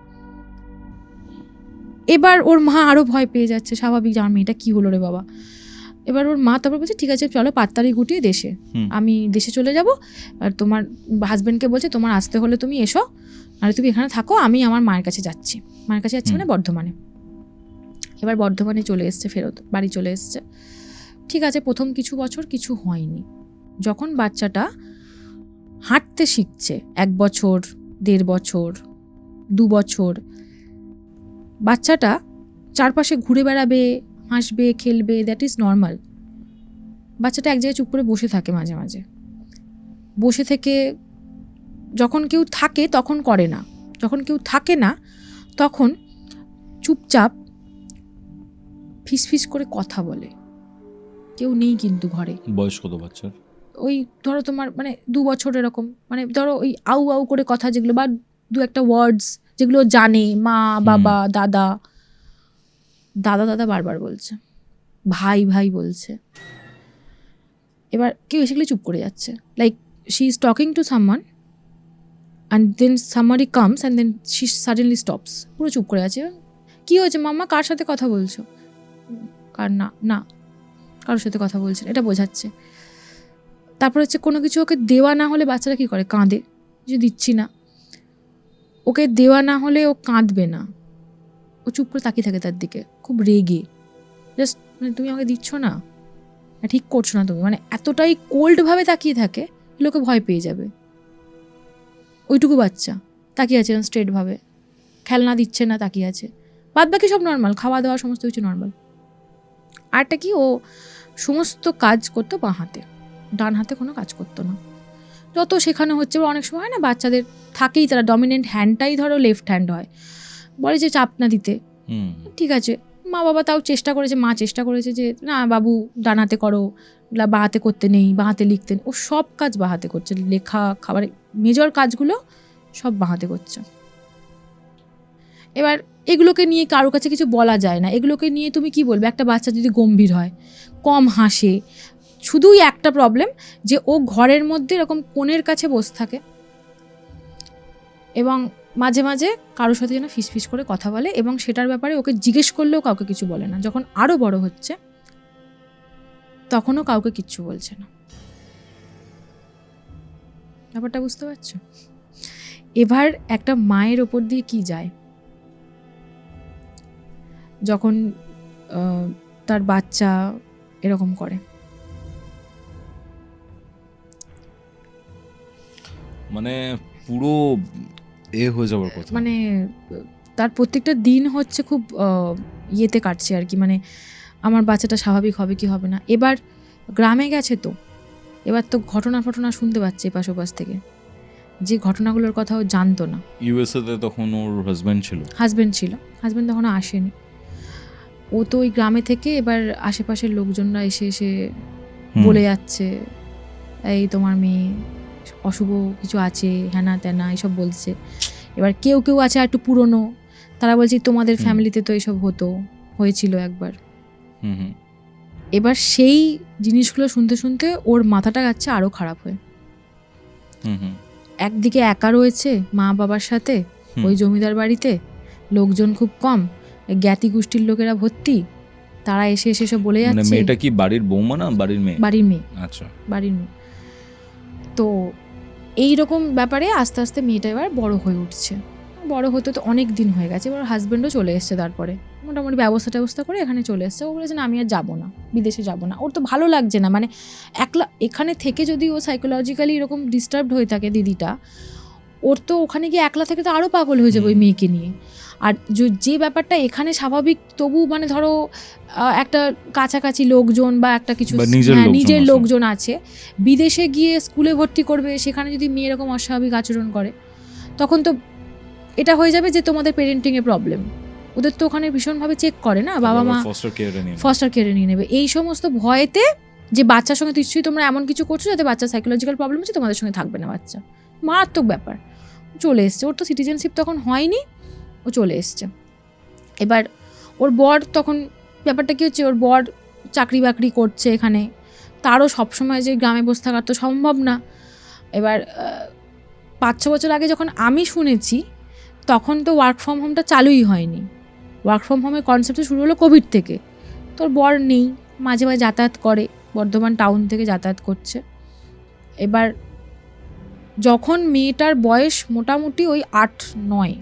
এবার ওর মা আরো ভয় পেয়ে যাচ্ছে, স্বাভাবিক, যে আমার মেয়েটা কি হলো রে বাবা। এবার ওর মা তারপর বলছে ঠিক আছে চলো পাত্তারি গুটিয়ে দেশে, আমি দেশে চলে যাব, আর তোমার হাজবেন্ডকে বলছে তোমার আসতে হলে তুমি এসো, আর তুমি এখানে থাকো, আমি আমার মায়ের কাছে যাচ্ছি। মায়ের কাছে যাচ্ছি মানে বর্ধমানে। এবার বর্ধমানে চলে এসছে, ফেরত বাড়ি চলে এসছে। ঠিক আছে, প্রথম কিছু বছর কিছু হয়নি। যখন বাচ্চাটা হাঁটতে শিখছে, 1 বছর, 1.5 বছর, 2 বছর, বাচ্চাটা চারপাশে ঘুরে বেড়াবে, হাসবে, খেলবে, দ্যাট ইজ নর্মাল। বাচ্চাটা এক জায়গায় চুপ করে বসে থাকে, মাঝে মাঝে বসে থেকে, যখন কেউ থাকে তখন করে না, যখন কেউ থাকে না তখন চুপচাপ ফিসফিস করে কথা বলে, কেউ নেই কিন্তু ঘরে। বয়স কত বাচ্চার? ওই ধরো তোমার মানে 2 বছর এরকম, মানে ধরো ওই আউ আউ করে কথা যেগুলো, বা 2-একটা ওয়ার্ডস যেগুলো জানে, মা, বাবা, দাদা, দাদা দাদা বারবার বলছে, ভাই ভাই বলছে। এবার কেউ এসে চুপ করে যাচ্ছে, like she is talking to someone and then somebody comes and then she suddenly stops, পুরো চুপ করে আছে। কী হয়েছে মাম্মা, কার সাথে কথা বলছো? না কারোর সাথে কথা বলছেন, এটা বোঝাচ্ছে। তারপর হচ্ছে কোনো কিছু ওকে দেওয়া না হলে বাচ্চারা কী করে, কাঁদে, যে দিচ্ছি না। ওকে দেওয়া না হলে ও কাঁদবে না, ও চুপ করে তাকিয়ে থাকে তার দিকে, খুব রেগে, জাস্ট মানে তুমি আমাকে দিচ্ছ না, ঠিক করছো না তুমি, মানে এতটাই কোল্ডভাবে তাকিয়ে থাকে, লোকে ভয় পেয়ে যাবে। ওইটুকু বাচ্চা তাকিয়ে আছে স্ট্রেটভাবে, খেলনা দিচ্ছে না, তাকিয়ে আছে, বাদ বাকি সব নর্মাল, খাওয়া দাওয়া সমস্ত কিছু নর্মাল। আরটা কি, ও সমস্ত কাজ করতো বাঁ হাতে, ডান হাতে কোনো কাজ করতো না। যত শেখানো হচ্ছে, অনেক সময় হয় না বাচ্চাদের থাকেই, তারা ডমিনেন্ট হ্যান্ডটাই ধরো লেফট হ্যান্ড হয়, বলে যে চাপ না দিতে, ঠিক আছে, মা বাবা তাও চেষ্টা করেছে, মা চেষ্টা করেছে যে না বাবু ডান হাতে করো, বাঁ হাতে করতে নেই, বাঁ হাতে লিখতেন, ও সব কাজ বাঁ হাতে করছে, লেখা, খাবার, মেজর কাজগুলো সব বাঁ হাতে করছে। এবার এগুলোকে নিয়ে কারোর কাছে কিছু বলা যায় না, এগুলোকে নিয়ে তুমি কি বলবে? একটা বাচ্চা যদি গম্ভীর হয়, কম হাসে, শুধুই একটা প্রবলেম যে ও ঘরের মধ্যে এরকম কোণের কাছে বসে থাকে এবং মাঝে মাঝে কারোর সাথে যেন ফিসফিস করে কথা বলে, এবং সেটার ব্যাপারে ওকে জিজ্ঞেস করলেও কাউকে কিছু বলে না। যখন আরও বড় হচ্ছে তখনও কাউকে কিচ্ছু বলছে না। ব্যাপারটা বুঝতে পারছো? এবার একটা মায়ের ওপর দিয়ে কি যায় যখন তার বাচ্চা এরকম করে। মানে পুরো হয়ে যাওয়ার কথা, মানে তার প্রত্যেকটা দিন হচ্ছে খুব ইয়েতে কাটছে আর কি, মানে আমার বাচ্চাটা স্বাভাবিক হবে কি হবে না। এবার গ্রামে গেছে তো, এবার তো ঘটনা শুনতে পাচ্ছে এপাশ ওপাশ থেকে, যে ঘটনাগুলোর কথা ও জানতো না। ইউএসএতে তখন ওর হাজব্যান্ড ছিল, হাজব্যান্ড তখনও আসেনি। ও তো ওই গ্রামে থেকে এবার আশেপাশের লোকজনরা এসে বলে যাচ্ছে এই তোমার মেয়ে অশুভ কিছু আছে, হ্যানা ত্যানা এইসব বলছে। এবার কেউ আছে আর একটু পুরনো, তারা বলছে তোমাদের ফ্যামিলিতে তো এইসব হয়েছিল একবার। এবার সেই জিনিসগুলো শুনতে শুনতে ওর মাথাটা যাচ্ছে আরও খারাপ হয়ে। একদিকে একা রয়েছে মা বাবার সাথে ওই জমিদার বাড়িতে, লোকজন খুব কম, জ্ঞাতি গোষ্ঠীর লোকেরা ভর্তি, তারা এসে সব বলে যাচ্ছে। মেয়েটা কি বাড়ির বৌমা না বাড়ির মেয়ে? বাড়ির মেয়ে। আচ্ছা, বাড়ির মেয়ে। তো এইরকম ব্যাপারে আস্তে আস্তে মেয়েটা এবার বড় হয়ে উঠছে। বড় হতে তো অনেক দিন হয়ে গেছে, এবার হাজব্যান্ডও চলে এসছে, তারপরে মোটামুটি ব্যবস্থা করে এখানে চলে এসছে। ও বলেছে না আমি আর যাবো না, বিদেশে যাবো না, ওর তো ভালো লাগছে না, মানে একলা এখানে থেকে যদি ও সাইকোলজিক্যালি এরকম ডিস্টার্বড হয়ে থাকে দিদিটা, ওর তো ওখানে গিয়ে একলা থেকে তো আরও পাগল হয়ে যাবে ওই মেয়েকে নিয়ে। আর যে ব্যাপারটা এখানে স্বাভাবিক, তবু মানে ধরো একটা কাছাকাছি লোকজন বা একটা কিছু নিজের লোকজন আছে, বিদেশে গিয়ে স্কুলে ভর্তি করবে, সেখানে যদি মেয়ে এরকম অস্বাভাবিক আচরণ করে, তখন তো এটা হয়ে যাবে যে তোমাদের পেরেন্টিংয়ে প্রবলেম। ওদের তো ওখানে ভীষণভাবে চেক করে না, বাবা মা ফস্টার কেয়ারে নিয়ে নেবে, এই সমস্ত ভয়েতে যে বাচ্চার সঙ্গে নিশ্চয়ই তোমরা এমন কিছু করছো যাতে বাচ্চার সাইকোলজিক্যাল প্রবলেম হচ্ছে, তোমাদের সঙ্গে থাকবে না বাচ্চা। মারাত্মক ব্যাপার। চলে এসছে, ওর তো সিটিজেনশিপ তখন হয়নি, ও চলে এসছে। এবার ওর বর তখন ব্যাপারটা কী হচ্ছে, ওর বর চাকরি বাকরি করছে এখানে, তারও সবসময় যে গ্রামে বসে থাকা তো সম্ভব না। এবার 5-6 বছর আগে যখন আমি শুনেছি, তখন তো ওয়ার্ক ফ্রম হোমটা চালুই হয়নি। ওয়ার্ক ফ্রম হোমের কনসেপ্টটা শুরু হলো কোভিড থেকে। তোর বর নেই, মাঝে মাঝে যাতায়াত করে, বর্ধমান টাউন থেকে যাতায়াত করছে। এবার যখন মেয়েটার বয়স মোটামুটি ওই 8-9,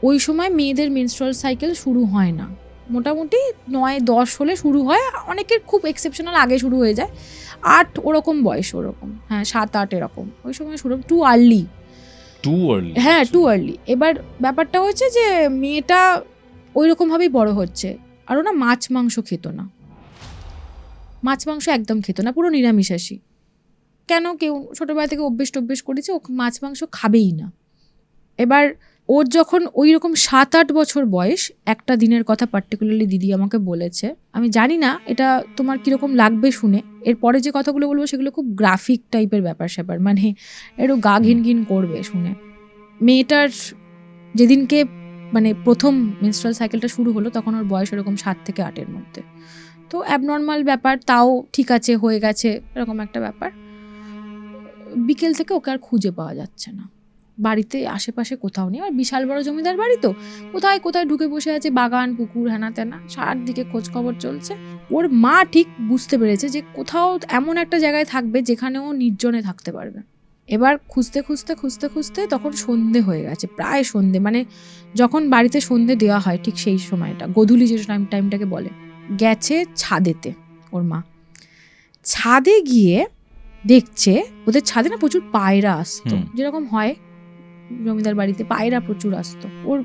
ওই সময় মেয়েদের মেনস্ট্রুয়াল সাইকেল শুরু হয় না, মোটামুটি 9-10 হলে শুরু হয়, অনেকের খুব এক্সেপশনাল আগে শুরু হয়ে যায়, 8 ওরকম বয়স, ওরকম, হ্যাঁ 7-8 এরকম, ওই সময় শুরু, টু আর্লি। হ্যাঁ, টু আর্লি। এবার ব্যাপারটা হচ্ছে যে মেয়েটা ওই রকমভাবেই বড় হচ্ছে, আর ওনা মাছ মাংস খেত না, মাছ মাংস একদম খেত না, পুরো নিরামিষাশী। কেন, কেউ ছোটোবেলা থেকে অভ্যেস করেছে, ও মাছ মাংস খাবেই না। এবার ওর যখন ওই রকম 7-8 বছর বয়স, একটা দিনের কথা পার্টিকুলারলি দিদি আমাকে বলেছে, আমি জানি না এটা তোমার কীরকম লাগবে শুনে, এরপরে যে কথাগুলো বলবো সেগুলো খুব গ্রাফিক টাইপের ব্যাপার, মানে একটু গা ঘিন করবে শুনে। মেয়েটার যেদিনকে মানে প্রথম মেনস্ট্রুয়াল সাইকেলটা শুরু হলো, তখন ওর বয়স এরকম 7 থেকে 8-এর মধ্যে। তো অ্যাবনর্মাল ব্যাপার, তাও ঠিক আছে, হয়ে গেছে, এরকম একটা ব্যাপার। বিকেল থেকে ওকে আর খুঁজে পাওয়া যাচ্ছে না, বাড়িতে আশেপাশে কোথাও নেই। আর বিশাল বড় জমিদার বাড়ি তো, কোথায় ঢুকে বসে আছে, বাগান পুকুর হ্যানা ত্যানা, চারদিকে খোঁজ খবর চলছে। ওর মা ঠিক বুঝতে পেরেছে যে কোথাও এমন একটা জায়গায় থাকবে যেখানে ও নির্জনে থাকতে পারবে। এবার খুঁজতে তখন সন্ধে হয়ে গেছে, প্রায় সন্ধে, মানে যখন বাড়িতে সন্ধে দেওয়া হয় ঠিক সেই সময়টা, গোধূলি যে টাইমটাকে বলে। গেছে ছাদেতে, ওর মা ছাদে গিয়ে দেখছে ওদের ছাদে না প্রচুর পায়রা আসতো, যেরকম হয় জমিদার বাড়িতে, পায়রা প্রচুর আসতো। ওর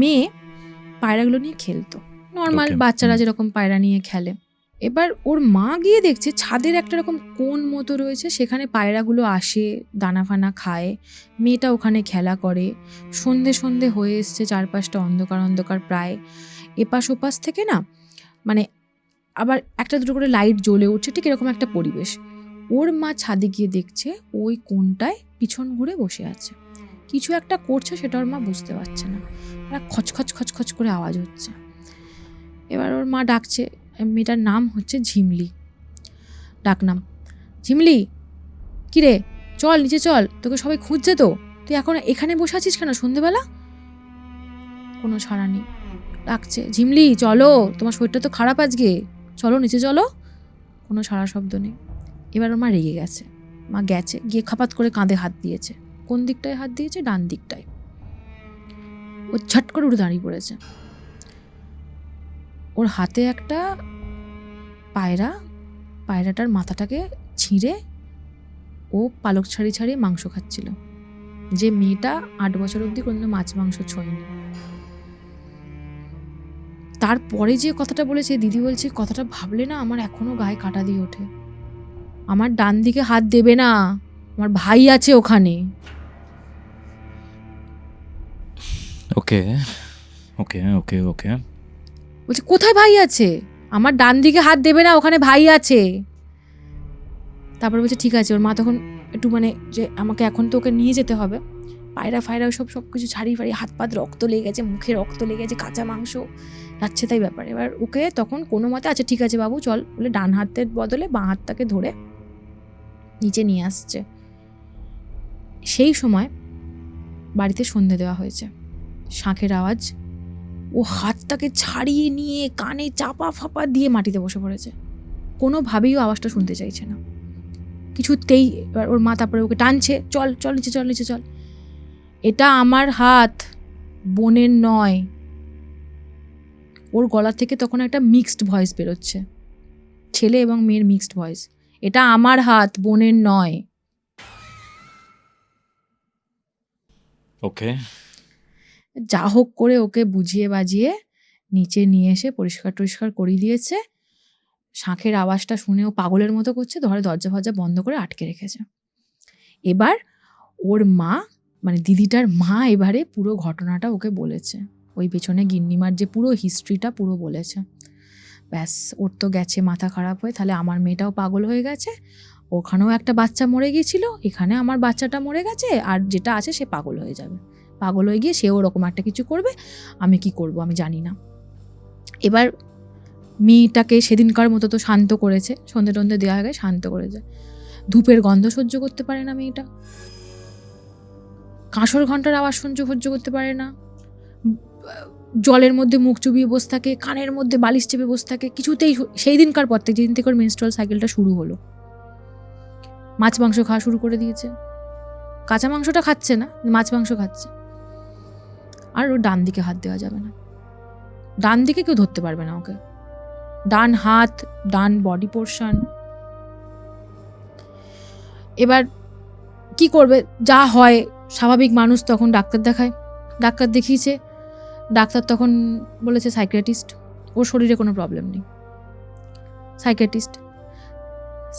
মেয়ে পায়রাগুলো নিয়ে খেলতো, নর্মাল বাচ্চারা যেরকম পায়রা নিয়ে খেলে। এবার ওর মা গিয়ে দেখছে ছাদের একটা রকম কোণ মতো রয়েছে, সেখানে পায়রাগুলো আসে, দানা ফানা খায়, মেয়েটা ওখানে খেলা করে। সন্ধে হয়ে এসছে, চারপাশটা অন্ধকার প্রায়। এপাশ ওপাশ থেকে না মানে আবার একটা দুটো করে লাইট জ্বলে উঠছে, ঠিক এরকম একটা পরিবেশ। ওর মা ছাদে গিয়ে দেখছে ওই কোণটায় পিছন ঘুরে বসে আছে, কিছু একটা করছে, সেটা ওর মা বুঝতে পারছে না, খচখচ খচখচ করে আওয়াজ হচ্ছে। এবার ওর মা ডাকছে, মেয়েটার নাম হচ্ছে ঝিমলি, ডাকনাম। ঝিমলি, কিরে চল নিচে চল, তোকে সবাই খুঁজছে তো, তুই এখন এখানে বসে আছিস কেন সন্ধেবেলা? কোনো সাড়া নেই। ডাকছে, ঝিমলি চলো, তোমার শরীরটা তো খারাপ আজকে, চলো নিচে চলো। কোনো সাড়া শব্দ নেই। এবার ওর মা রেগে গেছে, মা গেছে, গিয়ে খাপাত করে কাঁধে হাত দিয়েছে। কোন দিকটায় হাত দিয়েছে? ডান দিকটায়। ও ঝট করে উঠে দাঁড়িয়ে পড়েছে। ওর হাতে একটা পায়রাটার মাথাটাকে ছিঁড়ে ও পালক ছাড়িয়ে ছাড়িয়ে মাংস খাচ্ছিল, যে মেয়েটা 8 বছর অবধি কোনো মাছ মাংস ছোঁয়নি। তারপরে যে কথাটা বলেছে, দিদি বলছে, কথাটা ভাবলে না আমার এখনো গায়ে কাঁটা দিয়ে ওঠে। আমার ডান দিকে হাত দেবে না, আমার ভাই আছে ওখানে। ওকে ওকে ওকে ওকে বলছে কোথায় ভাই আছে? আমার ডান দিকে হাত দেবে না, ওখানে ভাই আছে। তারপরে বলছে ঠিক আছে। ওর মা তখন একটু মানে যে আমাকে এখন তো ওকে নিয়ে যেতে হবে, পায়রা ফায়রা সব কিছু ছাড়িয়ে ফাড়িয়ে, হাত পাত রক্ত লেগে গেছে, মুখে রক্ত লেগে গেছে, কাঁচা মাংস যাচ্ছে তাই ব্যাপার। এবার ওকে তখন কোনো মতে আচ্ছা ঠিক আছে বাবু চল বলে ডান হাতের বদলে বাঁ হাতটাকে ধরে নিচে নিয়ে আসছে। সেই সময় বাড়িতে সন্ধে দেওয়া হয়েছে, শাঁখের আওয়াজ। ও হাতটাকে ছাড়িয়ে নিয়ে কানে চাপা ফাপা দিয়ে মাটিতে বসে পড়েছে, কোনোভাবেই ও আওয়াজটা শুনতে চাইছে না কিছুতেই। এবার ওর মা তারপরে ওকে টানছে, চল চল নিচে চল নিচে চল। এটা আমার হাত, বোনের নয়। ওর গলা থেকে তখন একটা মিক্সড ভয়েস বেরোচ্ছে, ছেলে এবং মেয়ের মিক্সড ভয়েস। এটা আমার হাত, বোনের নয়। ওকে। যা হোক করে ওকে বুঝিয়ে বাজিয়ে নিচে নিয়ে এসে পরিষ্কার করিয়ে দিয়েছে। শাঁখের আওয়াজটা শুনেও পাগলের মতো করছে, ধরে দরজা ফরজা বন্ধ করে আটকে রেখেছে। এবার ওর মা মানে দিদিটার মা এবারে পুরো ঘটনাটা ওকে বলেছে, ওই পেছনে গিন্নিমার যে পুরো হিস্ট্রিটা পুরো বলেছে। ব্যাস, ওর তো গেছে মাথা খারাপ হয়ে, তাহলে আমার মেয়েটাও পাগল হয়ে গেছে, ওখানেও একটা বাচ্চা মরে গিয়েছিল, এখানে আমার বাচ্চাটা মরে গেছে, আর যেটা আছে সে পাগল হয়ে যাবে, পাগল হয়ে গিয়ে সেও ওরকম একটা কিছু করবে, আমি কি করব আমি জানি না। এবার মেয়েটাকে সেদিনকার মতো তো শান্ত করেছে, সন্ধে টন্ধে দেওয়া হয়ে গেছে, শান্ত করেছে। ধূপের গন্ধ সহ্য করতে পারে না মেয়েটা, কাঁসর ঘন্টার আওয়াজ সহ্য করতে পারে না, জলের মধ্যে মুখ চুবিয়ে বসে থাকে, কানের মধ্যে বালিশ চেপে বসে থাকে, কিছুতেই। সেই দিনকার পর থেকে, যেদিন থেকে ওর মেনস্ট্রুয়াল সাইকেলটা শুরু হলো, মাছ মাংস খাওয়া শুরু করে দিয়েছে। কাঁচা মাংসটা খাচ্ছে না, মাছ মাংস খাচ্ছে। আর ওর ডান দিকে হাত দেওয়া যাবে না, ডান দিকে কেউ ধরতে পারবে না ওকে, ডান হাত, ডান বডি পোর্শন। এবার কি করবে, যা হয় স্বাভাবিক মানুষ তখন ডাক্তার দেখায়, ডাক্তার দেখিয়েছে, ডাক্তার তখন বলেছে সাইকিয়াট্রিস্ট, ওর শরীরে কোনো প্রবলেম নেই।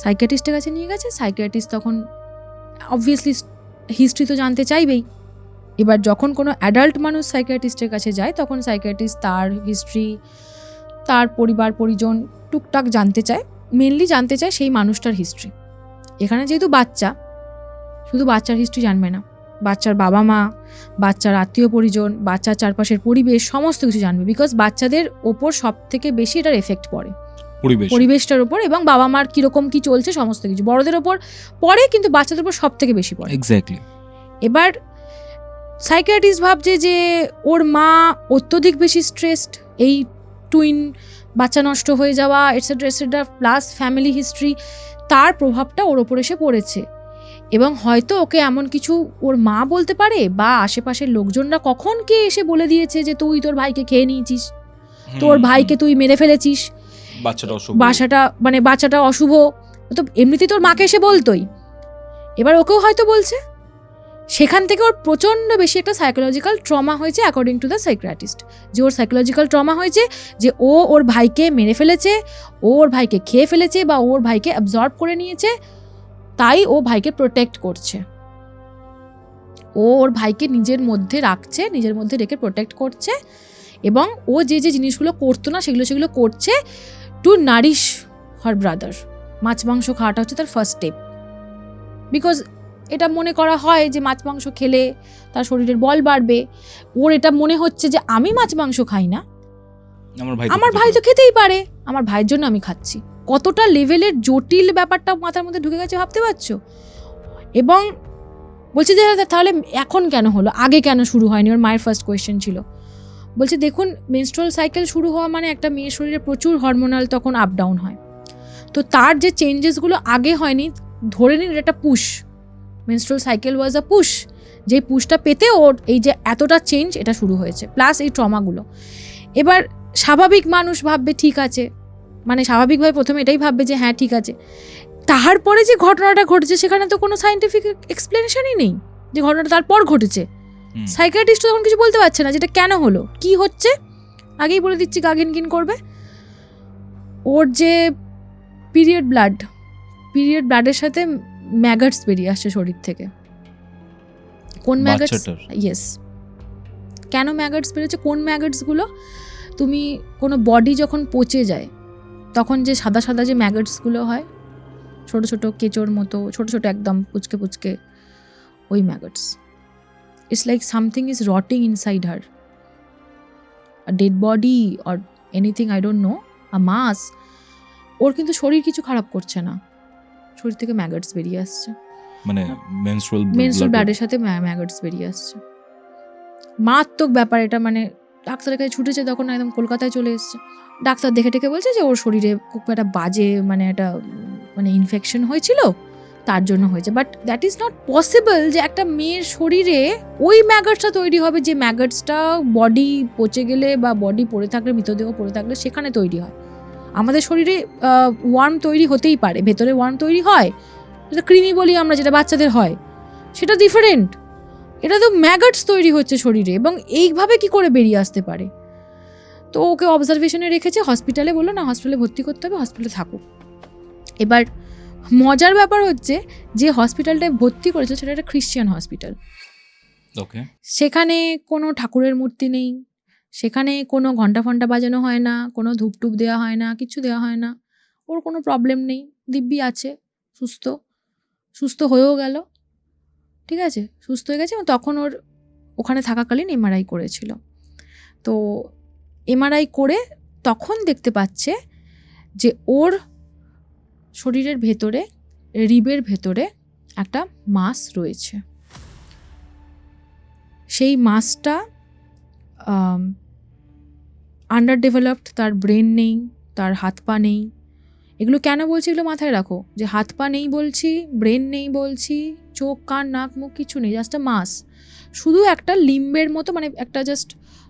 সাইকিয়াট্রিস্টের কাছে নিয়ে গেছে। সাইকিয়াট্রিস্ট তখন অবভিয়াসলি হিস্ট্রি তো জানতে চাইবেই। এবার যখন কোনো অ্যাডাল্ট মানুষ সাইকিয়াট্রিস্টের কাছে যায়, তখন সাইকিয়াট্রিস্ট তার হিস্ট্রি, তার পরিবার পরিজন টুকটাক জানতে চায়, মেনলি জানতে চায় সেই মানুষটার হিস্ট্রি। এখানে যেহেতু বাচ্চা, শুধু বাচ্চার হিস্ট্রি জানবে না, বাচ্চার বাবা মা, বাচ্চার আত্মীয় পরিজন, বাচ্চার চারপাশের পরিবেশ, সমস্ত কিছু জানবে। বিকজ বাচ্চাদের ওপর সব থেকে বেশি এটার এফেক্ট পড়ে, পরিবেশটার ওপর, এবং বাবা মার কিরকম কি চলছে সমস্ত কিছু। বড়দের ওপর পড়ে কিন্তু বাচ্চাদের ওপর সব থেকে বেশি পড়ে। এক্স্যাক্টলি। এবার সাইকিয়াট্রিস্ট ভাবছে যে ওর মা অত্যধিক বেশি স্ট্রেসড, এই টুইন বাচ্চা নষ্ট হয়ে যাওয়া etcetera etcetera, plus family history, তার প্রভাবটা ওর ওপর এসে পড়েছে। এবং হয়তো ওকে এমন কিছু ওর মা বলতে পারে, বা আশেপাশের লোকজনরা কখন কে এসে বলে দিয়েছে যে তুই তোর ভাইকে খেয়ে নিয়েছিস, তোর ভাইকে তুই মেরে ফেলেছিস, বাচ্চাটা অশুভ, তো এমনিতেই তোর মাকে এসে বলতোই। এবার ওকেও হয়তো বলছে, সেখান থেকে ওর প্রচণ্ড বেশি একটা সাইকোলজিক্যাল ট্রমা হয়েছে অ্যাকর্ডিং টু দ্য সাইকিয়াট্রিস্ট। যে ওর সাইকোলজিক্যাল ট্রমা হয়েছে যে ওর ভাইকে মেরে ফেলেছে, ওর ভাইকে খেয়ে ফেলেছে, বা ওর ভাইকে অ্যাবজর্ব করে নিয়েছে, তাই ও ভাইকে প্রোটেক্ট করছে, ওর ভাইকে নিজের মধ্যে রাখছে, নিজের মধ্যে রেখে প্রোটেক্ট করছে। এবং ও যে যে জিনিসগুলো করতো না সেগুলো করছে টু নারিশ হার ব্রাদার। মাছ মাংস খাওয়াটা হচ্ছে তার ফার্স্ট স্টেপ, বিকজ এটা মনে করা হয় যে মাছ মাংস খেলে তার শরীরের বল বাড়বে। ওর এটা মনে হচ্ছে যে আমি মাছ মাংস খাই না, আমার ভাই তো খেতেই পারে, আমার ভাইয়ের জন্য আমি খাচ্ছি। কতটা লেভেলের জটিল ব্যাপারটা মাথার মধ্যে ঢুকে গেছে ভাবতে পারছো? এবং বলছি যে তাহলে এখন কেন হলো, আগে কেন শুরু হয়নি? ওর মায়ের ফার্স্ট কোয়েশ্চেন ছিল। বলছে দেখুন, মেনস্ট্রুয়াল সাইকেল শুরু হওয়া মানে একটা মেয়ের শরীরে প্রচুর হরমোনাল তখন আপ ডাউন হয়, তো তার যে চেঞ্জেসগুলো আগে হয়নি, ধরে নিন এটা পুশ, মেনস্ট্রুয়াল সাইকেল ওয়াজ আ পুশ, যে পুশটা পেতে ওর এই যে এতটা চেঞ্জ এটা শুরু হয়েছে, প্লাস এই ট্রমাগুলো। এবার স্বাভাবিক মানুষ ভাববে ঠিক আছে, মানে স্বাভাবিকভাবে প্রথমে এটাই ভাববে যে হ্যাঁ ঠিক আছে, তারপরে যে ঘটনাটা ঘটেছে সেখানে তো কোনো সায়েন্টিফিক এক্সপ্লেনেশনই নেই যে ঘটনাটা তারপর ঘটেছে। সাইকিয়াট্রিস্ট তখন কিছু বলতে পারছে না যেটা কেন হলো, কি হচ্ছে। আগেই বলে দিচ্ছি, গা ঘিনঘিন করবে। ওর যে পিরিয়ড ব্লাডের সাথে ম্যাগটস বেরিয়ে আসছে শরীর থেকে। কোন ম্যাগটস? ইয়েস। কেন ম্যাগটস বেরোচ্ছে? কোন ম্যাগটসগুলো? তুমি কোনো বডি যখন পচে যায় তখন যে সাদা সাদা যে ম্যাগটসগুলো হয়, ছোট ছোট কেঁচোর মতো, ছোট ছোট একদম পুচকে পুচকে, ওই maggots. It's like something is rotting inside her, a dead body or anything, I don't know, a mass. ওর কিন্তু শরীর কিছু খারাপ করছে না, শরীর থেকে ম্যাগটস বেরিয়ে আসছে, মানে মেনস্ট্রুয়াল ব্লাডের সাথে ম্যাগটস বেরিয়ে আসছে। মারাত্মক ব্যাপার এটা। মানে ডাক্তারের কাছে ছুটেছে, তখন একদম কলকাতায় চলে এসছে। ডাক্তার দেখে টেকে বলছে যে ওর শরীরে খুব একটা বাজে মানে ইনফেকশন হয়েছিল, তার জন্য হয়েছে। But that is not possible যে একটা মেয়ের শরীরে ওই ম্যাগটসটা তৈরি হবে, যে ম্যাগটসটা বডি পচে গেলে বা বডি পড়ে থাকলে, মৃতদেহ পড়ে থাকলে সেখানে তৈরি হয়। আমাদের শরীরে ওয়ার্ম তৈরি হতেই পারে, ভেতরে ওয়ার্ম তৈরি হয়, যেটা কৃমি বলি আমরা, যেটা বাচ্চাদের হয়, সেটা ডিফারেন্ট। এটা তো ম্যাগটস তৈরি হচ্ছে শরীরে, এবং এইভাবে কি করে বেরিয়ে আসতে পারে? তো ওকে অবজারভেশনে রেখেছে, হসপিটালে বললো না হসপিটালে ভর্তি করতে হবে, হসপিটালে থাকুক। এবার মজার ব্যাপার হচ্ছে যে হসপিটালটায় ভর্তি করেছে সেটা একটা খ্রিশ্চান হসপিটাল। ওকে। সেখানে কোনো ঠাকুরের মূর্তি নেই, সেখানে কোনো ঘন্টা ফন্টা বাজানো হয় না, কোনো ধূপ টুপ দেওয়া হয় না, কিছু দেওয়া হয় না। ওর কোনো প্রবলেম নেই, দিব্যি আছে, সুস্থ হয়েও গেল, ঠিক আছে, সুস্থ হয়ে গেছে। এবং তখন ওর ওখানে থাকাকালীন এমআরআই করেছিল। তো এমআরআই করে তখন দেখতে পাচ্ছে যে ওর শরীরের ভেতরে, রিবের ভেতরে একটা মাস রয়েছে। সেই মাসটা আন্ডার ডেভেলপড, তার ব্রেন নেই, তার হাত পা নেই। এগুলো কেন বলছি, এগুলো মাথায় রাখো, যে হাত পা নেই বলছি, ব্রেন নেই বলছি, চোখ কান নাক মুখ কিছু নেই, জাস্ট মাস, শুধু একটা লিম্বের মতো, মানে একটা জাস্ট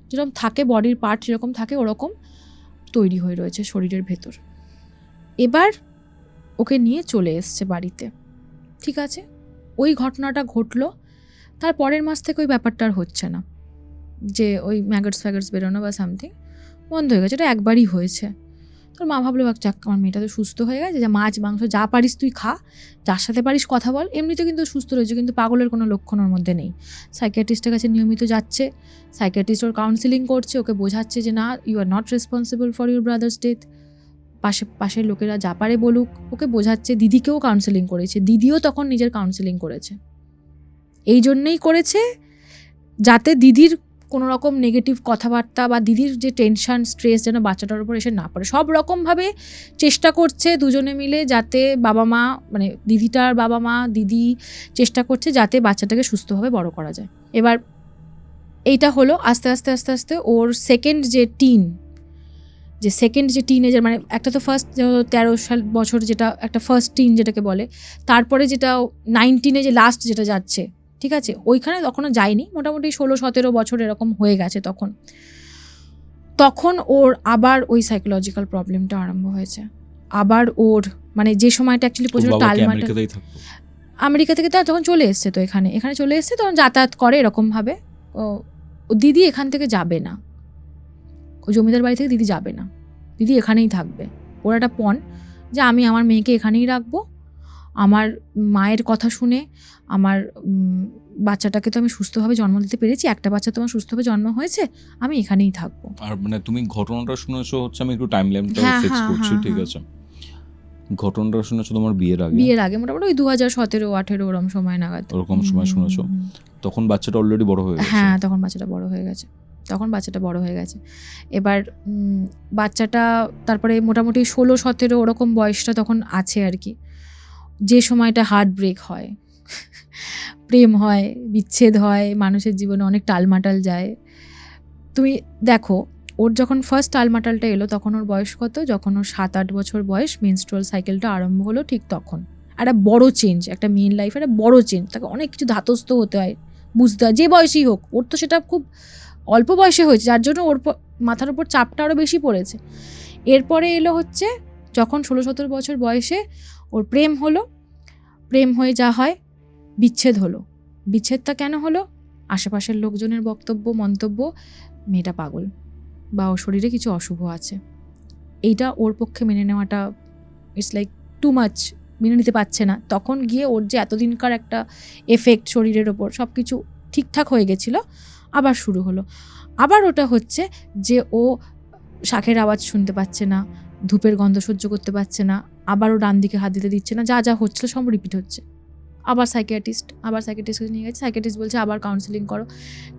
যেরকম থাকে বডির পার্ট যেরকম থাকে ওরকম তৈরি হয়ে রয়েছে শরীরের ভেতর। এবার ওকে নিয়ে চলে এসছে বাড়িতে, ঠিক আছে। ওই ঘটনাটা ঘটলো, তার পরের মাস থেকে ওই ব্যাপারটা আর হচ্ছে না, যে ওই ম্যাগটস বেরোনো বা সামথিং বন্ধ হয়ে গেছে। এটা একবারই হয়েছে। তোর মা ভাবলো যাক আমার মেয়েটা তো সুস্থ হয়ে গেছে, যে মাছ মাংস যা পারিস তুই খা, যার সাথে পারিস কথা বল, এমনিতে কিন্তু সুস্থ রয়েছে, কিন্তু পাগলের কোনো লক্ষণ ওর মধ্যে নেই। সাইকিয়াট্রিস্টের কাছে নিয়মিত যাচ্ছে, সাইকিয়াট্রিস্ট ওর কাউন্সিলিং করছে, ওকে বোঝাচ্ছে যে না, you are not responsible for your brother's death, পাশের লোকেরা যা পারে বলুক, ওকে বোঝাচ্ছে। দিদিকেও কাউন্সিলিং করেছে, দিদিও তখন নিজের কাউন্সিলিং করেছে। এই জন্যেই করেছে যাতে দিদির কোনো রকম নেগেটিভ কথাবার্তা বা দিদির যে টেনশন স্ট্রেস যেন বাচ্চাটার উপর এসে না পড়ে। সব রকমভাবে চেষ্টা করছে দুজনে মিলে, যাতে বাবা মা, মানে দিদিটার বাবা মা, দিদি চেষ্টা করছে যাতে বাচ্চাটাকে সুস্থভাবে বড় করা যায়। এবার এইটা হলো আস্তে আস্তে ওর সেকেন্ড যে টিনেজার, মানে একটা তো ফার্স্ট 13 বছর যেটা একটা ফার্স্ট টিন যেটাকে বলে, তারপরে যেটা 19 যে লাস্ট যেটা যাচ্ছে, ঠিক আছে, ওইখানে তখনও যায়নি, মোটামুটি 16-17 বছর এরকম হয়ে গেছে। তখন ওর আবার ওই সাইকোলজিক্যাল প্রবলেমটা আরম্ভ হয়েছে। আবার ওর মানে যে সময়টা অ্যাকচুয়ালি প্রচুর টালমাটা, আমেরিকা থেকে তার যখন চলে এসছে, তো এখানে চলে এসছে, তখন যাতায়াত করে এরকমভাবে। ও দিদি এখান থেকে যাবে না, ও জমিদার বাড়ি থেকে দিদি যাবে না, দিদি এখানেই থাকবে। ওর একটা পণ যে আমি আমার মেয়েকে এখানেই রাখবো, আমার মায়ের কথা শুনে আমার বাচ্চাটাকে তো আমি সুস্থভাবে জন্ম দিতে পেরেছি, একটা বাচ্চা তোমার সুস্থভাবে জন্ম হয়েছে, আমি এখানেই থাকবো। আর মানে তুমি ঘটনাটা শুনেছো হচ্ছে, আমি একটু টাইম লাইনটা হ্যাঁ, ফিক্স হ্যাঁ, করছি, হ্যাঁ, ঠিক হ্যাঁ। আছে? ঘটনাটা শুনেছো তোমার বিয়ের আগে? বিয়ের আগে মোটামুটি ওই 2017-18 ওরকম সময় নাগাদ। ওরকম সময় শুনেছো? তখন বাচ্চাটা অলরেডি বড় হয়ে গেছে? হ্যাঁ, তখন বাচ্চাটা বড় হয়ে গেছে। এবার বাচ্চাটা তারপরে মোটামুটি 16-17 ওরকম বয়সটা তখন আছে আর কি, যে সময়টা হার্ট ব্রেক হয়, প্রেম হয়, বিচ্ছেদ হয়, মানুষের জীবনে অনেক টালমাটাল যায়। তুমি দেখো, ওর যখন ফার্স্ট টালমাটালটা এলো তখন ওর বয়স কত? যখন ওর 7-8 বছর বয়স, মেনস্ট্রুয়াল সাইকেলটা আরম্ভ হলো, ঠিক তখন। একটা বড় চেঞ্জ, একটা মেয়ের লাইফে একটা বড় চেঞ্জ, তাকে অনেক কিছু ধাতস্থ হতে হয়, বুঝতে হয়, যে বয়সেই হোক। ওর তো সেটা খুব অল্প বয়সে হয়েছে, যার জন্য ওর মাথার উপর চাপটা আরও বেশি পড়েছে। এরপরে এলো হচ্ছে যখন 16-17 বছর বয়সে ওর প্রেম হলো, প্রেম হয়ে যা হয়, বিচ্ছেদ হলো। বিচ্ছেদটা কেন হলো? আশেপাশের লোকজনের বক্তব্য, মন্তব্য, মেয়েটা পাগল বা ওর শরীরে কিছু অশুভ আছে। এইটা ওর পক্ষে মেনে নেওয়াটা ইটস লাইক টু মাচ, মেনে নিতে পারছে না। তখন গিয়ে ওর যে এতদিনকার একটা এফেক্ট শরীরের ওপর, সব কিছু ঠিকঠাক হয়ে গেছিলো, আবার শুরু হলো। আবার ওটা হচ্ছে যে ও শাঁখের আওয়াজ শুনতে পাচ্ছে না, ধূপের গন্ধ সহ্য করতে পারছে না, আবার ও ডান দিকে হাত দিতে দিচ্ছে না, যা যা হচ্ছিলো সব রিপিট হচ্ছে। আবার সাইকিয়াট্রিস্টকে নিয়ে গেছে, সাইকিয়াট্রিস্ট বলছে আবার কাউন্সেলিং করো।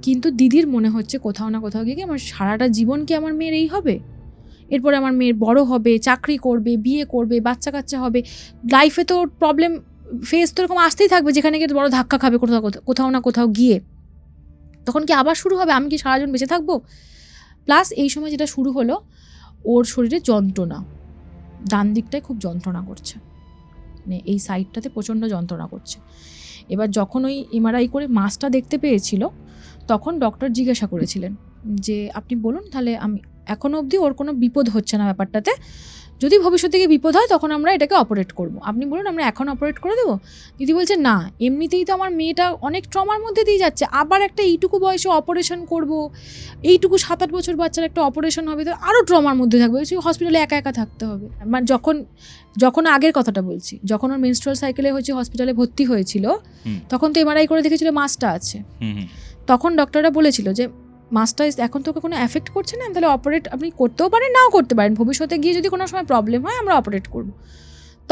কিন্তু দিদির মনে হচ্ছে কোথাও না কোথাও গিয়ে আমার সারাটা জীবন কি আমার মেয়ের এই হবে? এরপরে আমার মেয়ের বড় হবে, চাকরি করবে, বিয়ে করবে, বাচ্চা কাচ্চা হবে, লাইফে তো প্রবলেম ফেস তো এরকম আসতেই থাকবে, যেখানে গিয়ে বড় ধাক্কা খাবে কোথাও না কোথাও গিয়ে। তখন কি আবার শুরু হবে? আমি কি সারা জীবন বেঁচে থাকবো? প্লাস এই সময় যেটা শুরু হলো, ওর শরীরে যন্ত্রণা, ডান দিকটায় খুব যন্ত্রণা করছে, মানে এই সাইডটাতে প্রচণ্ড যন্ত্রণা করছে। এবার যখন ওই এমআরআই করে মাসটা দেখতে পেয়েছিল, তখন ডক্টর জিজ্ঞাসা করেছিলেন যে আপনি বলুন তাহলে, আমি এখনও অবধি ওর কোনো বিপদ হচ্ছে না ব্যাপারটাতে, যদি ভবিষ্যতে গিয়ে বিপদ হয় তখন আমরা এটাকে অপারেট করব, আপনি বলুন আমরা এখন অপারেট করে দেবো। দিদি বলছে না, এমনিতেই তো আমার মেয়েটা অনেক ট্রমার মধ্যে দিয়ে যাচ্ছে, আবার একটা এইটুকু বয়সে অপারেশন করব, এইটুকু 7-8 বছর বাচ্চার একটা অপারেশন হবে, তো আরও ট্রমার মধ্যে থাকবে, হসপিটালে একা একা থাকতে হবে। মানে যখন আগের কথাটা বলছি, যখন ওর মেনস্ট্রুয়াল সাইকেলে হচ্ছে হসপিটালে ভর্তি হয়েছিল, তখন তো এমআরআই করে দেখেছিল মাসটা আছে। তখন ডক্টররা বলেছিল যে মাসটা এখন তোকে কোনো এফেক্ট করছে না, তাহলে অপারেট আপনি করতেও পারেন, নাও করতে পারেন, ভবিষ্যতে গিয়ে যদি কোনো সময় প্রবলেম হয় আমরা অপারেট করব।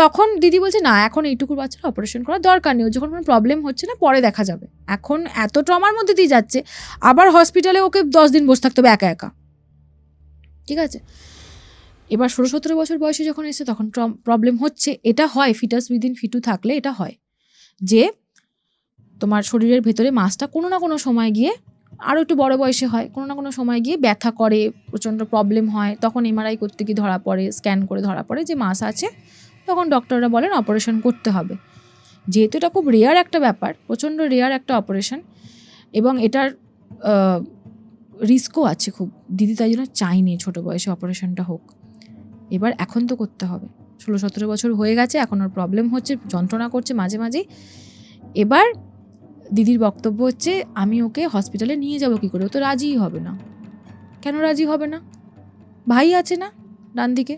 তখন দিদি বলছে না, এখন এইটুকুর বাচ্চার অপারেশন করার দরকার নেই, যখন কোনো প্রবলেম হচ্ছে না পরে দেখা যাবে, এখন এত ট্রমার মধ্যে দিয়ে যাচ্ছে, আবার হসপিটালে ওকে 10 দিন বসে থাকতে হবে একা একা। ঠিক আছে, এবার 16-17 বছর বয়সে যখন এসে তখন প্রবলেম হচ্ছে। এটা হয় ফিটাস উইদিন ফিটু থাকলে, এটা হয় যে তোমার শরীরের ভেতরে মাসটা কোনো না কোনো সময় গিয়ে, আরও একটু বড় বয়সে হয়, কোনো না কোনো সময় গিয়ে ব্যথা করে, প্রচণ্ড প্রবলেম হয়, তখন এমআরআই করতে গিয়ে ধরা পড়ে, স্ক্যান করে ধরা পড়ে যে মাস আছে, তখন ডক্টররা বলেন অপারেশন করতে হবে। যেহেতু এটা খুব রেয়ার একটা ব্যাপার, প্রচণ্ড রেয়ার একটা অপারেশন, এবং এটার রিস্কও আছে খুব, দিদি তাই জন্য চাইনি ছোটো বয়সে অপারেশনটা হোক। এবার এখন তো করতে হবে, 16-17 বছর হয়ে গেছে, এখন ওর প্রবলেম হচ্ছে, যন্ত্রণা করছে মাঝে মাঝেই। এবার দিদির বক্তব্য হচ্ছে আমি ওকে হসপিটালে নিয়ে যাব কী করে, ও তো রাজিই হবে না। কেন রাজি হবে না? ভাই আছে না ডান দিকে,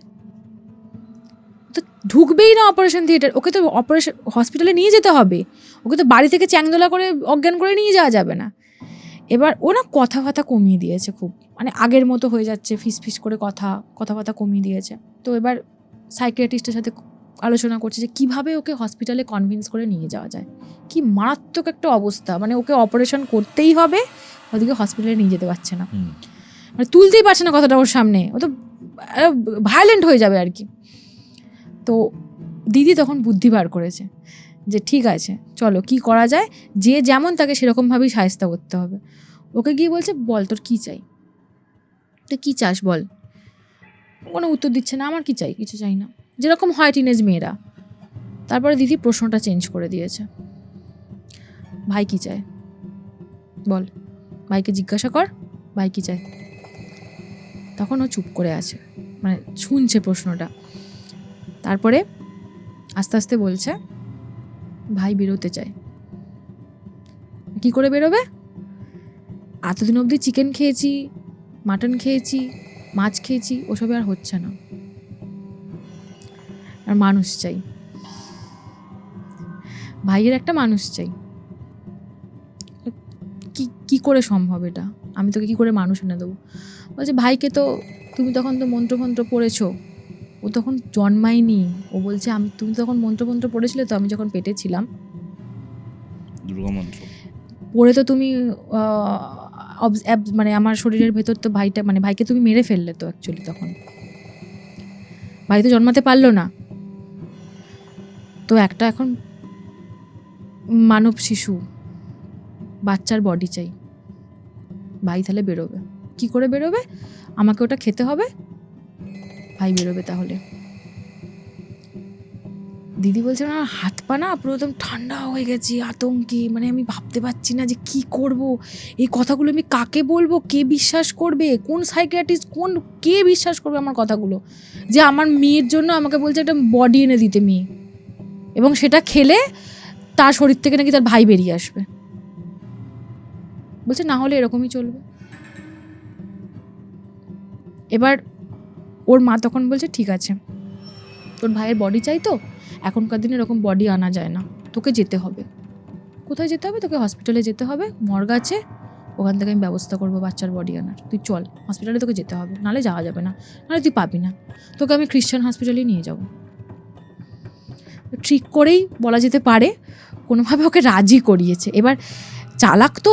তো ঢুকবেই না অপারেশন থিয়েটার, ওকে তো অপারেশন হসপিটালে নিয়ে যেতে হবে, ওকে তো বাড়ি থেকে চ্যাংদোলা করে অজ্ঞান করে নিয়ে যাওয়া যাবে না। এবার ও না কথাবার্তা কমিয়ে দিয়েছে খুব, মানে আগের মতো হয়ে যাচ্ছে, ফিস করে কথাবার্তা কমিয়ে দিয়েছে। তো এবার সাইকিয়াট্রিস্টের সাথে আলোচনা করছে যে কীভাবে ওকে হসপিটালে কনভিন্স করে নিয়ে যাওয়া যায়। কি মারাত্মক একটা অবস্থা, মানে ওকে অপারেশন করতেই হবে, ওদিকে হসপিটালে নিয়ে যেতে পারছে না, মানে তুলতেই পারছে না কথাটা ওর সামনে, ও তো ভায়োলেন্ট হয়ে যাবে আর কি। তো দিদি তখন বুদ্ধি বার করেছে যে ঠিক আছে চলো কি করা যায়, যে যেমন তাকে সেরকমভাবেই শায়েস্তা করতে হবে। ওকে গিয়ে বলছে বল তোর কী চাই, তো কী চাস বল। কোনো উত্তর দিচ্ছে না, আমার কি চাই, কিছু চাই না, যেরকম হয় টিনেজ মেয়েরা। তারপরে দিদি প্রশ্নটা চেঞ্জ করে দিয়েছে, ভাই কী চায় বল, ভাইকে জিজ্ঞাসা কর ভাই কী চায়। তখন ও চুপ করে আছে, মানে শুনছে প্রশ্নটা। তারপরে আস্তে আস্তে বলছে ভাই বেরোতে চায়। কি করে বেরোবে, এতদিন অবধি চিকেন খেয়েছি, মাটন খেয়েছি, মাছ খেয়েছি, ওসবে আর হচ্ছে না, আর মানুষ চাই। ভাইয়ের একটা মানুষ চাই। কি করে সম্ভব এটা? আমি তোকে কি করে মানুষ এনে দেবো? বলছে ভাইকে তো তুমি তখন তো মন্ত্রমন্ত্র পড়েছো, ও তখন জন্মায়নি। ও বলছে তুমি তখন মন্ত্রমন্ত্র পড়েছিলে তো আমি যখন পেটে ছিলাম, দুর্গা মন্ত্র পড়ে তো তুমি মানে আমার শরীরের ভেতর তো ভাইকে তুমি মেরে ফেললে তো অ্যাকচুয়ালি। তখন ভাই তো জন্মাতে পারলো না, তো একটা এখন মানব শিশু বাচ্চার বডি চাই। ভাই তাহলে বেরোবে কি করে? বেরোবে আমাকে ওটা খেতে হবে, ভাই বেরোবে তাহলে। দিদি বলছে না, হাত পা না পুরো একদম ঠান্ডা হয়ে গেছে, আতঙ্কে। মানে আমি ভাবতে পারছি না যে কি করব, এই কথাগুলো আমি কাকে বলবো, কে বিশ্বাস করবে, কোন সাইকিয়াট্রিস্ট, কে বিশ্বাস করবে আমার কথাগুলো, যে আমার মেয়ের জন্য আমাকে বলছে একটা বডি এনে দিতে মেয়ে, এবং সেটা খেলে তার শরীর থেকে নাকি তার ভাই বেরিয়ে আসবে। বলছে না হলে এরকমই চলবে। এবার ওর মা তখন বলছে ঠিক আছে, তোর ভাইয়ের বডি চাই তো, এখনকার দিনে এরকম বডি আনা যায় না, তোকে যেতে হবে। কোথায় যেতে হবে? তোকে হসপিটালে যেতে হবে, মর্গ আছে, ওখান থেকে আমি ব্যবস্থা করবো বাচ্চার বডি আনার। তুই চল হসপিটালে, তোকে যেতে হবে, নাহলে যাওয়া যাবে না, নাহলে তুই পাবি না, তোকে আমি খ্রিশ্চান হসপিটালে নিয়ে যাব। ট্রিক করেই বলা যেতে পারে কোনোভাবে ওকে রাজি করিয়েছে। এবার চালাক তো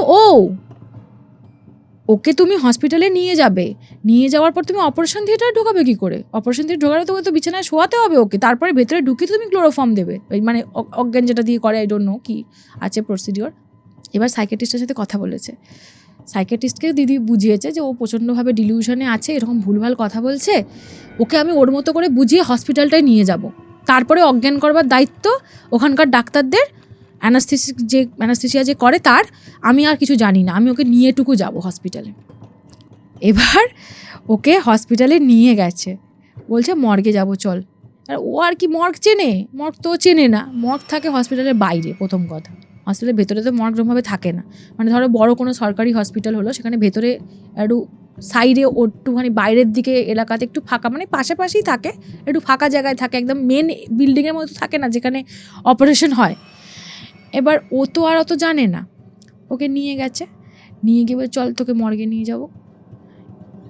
ওকে তুমি হসপিটালে নিয়ে যাবে, নিয়ে যাওয়ার পর তুমি অপারেশন থিয়েটারে ঢোকাবে কি করে? অপারেশন থিয়েটার ঢোকালে তোকে তো বিছানায় শোয়াতে হবে ওকে, তারপরে ভেতরে ঢুকিয়ে তুমি ক্লোরোফর্ম দেবে, মানে অজ্ঞান যেটা দিয়ে করে, আই ডোন্ট নো কি আছে প্রসিডিওর। এবার সাইকিয়াট্রিস্টের সাথে কথা বলেছে, সাইকিয়াট্রিস্টকে দিদি বুঝিয়েছে যে ও প্রচণ্ডভাবে ডিলিউশনে আছে, এরকম ভুলভাল কথা বলছে, ওকে আমি ওর মতো করে বুঝিয়ে হসপিটালটায় নিয়ে যাব, তারপরে অজ্ঞান করবার দায়িত্ব ওখানকার ডাক্তারদের, অ্যানাস্থেসিয়া যে করে তার। আমি আর কিছু জানি না, আমি ওকে নিয়েটুকু যাব হসপিটালে। এবার ওকে হসপিটালে নিয়ে গেছে, বলছে মর্গে যাব চল। আর ও আর কি মর্গ চেনে? মর্গ তো চেনে না, মর্গ থাকে হসপিটালের বাইরে। প্রথম কথা, হসপিটালের ভেতরে তো মর্গ এরকমভাবে থাকে না। মানে ধরো বড় কোনো সরকারি হসপিটাল হলো, সেখানে ভেতরে একটু সাইডে একটুখানি বাইরের দিকে এলাকাতে একটু ফাঁকা, মানে পাশাপাশিই থাকে, একটু ফাঁকা জায়গায় থাকে, একদম মেন বিল্ডিংয়ের মতো থাকে না যেখানে অপারেশন হয়। এবার ও তো আর অত জানে না, ওকে নিয়ে গেছে, নিয়ে গিয়ে চল তোকে মর্গে নিয়ে যাব।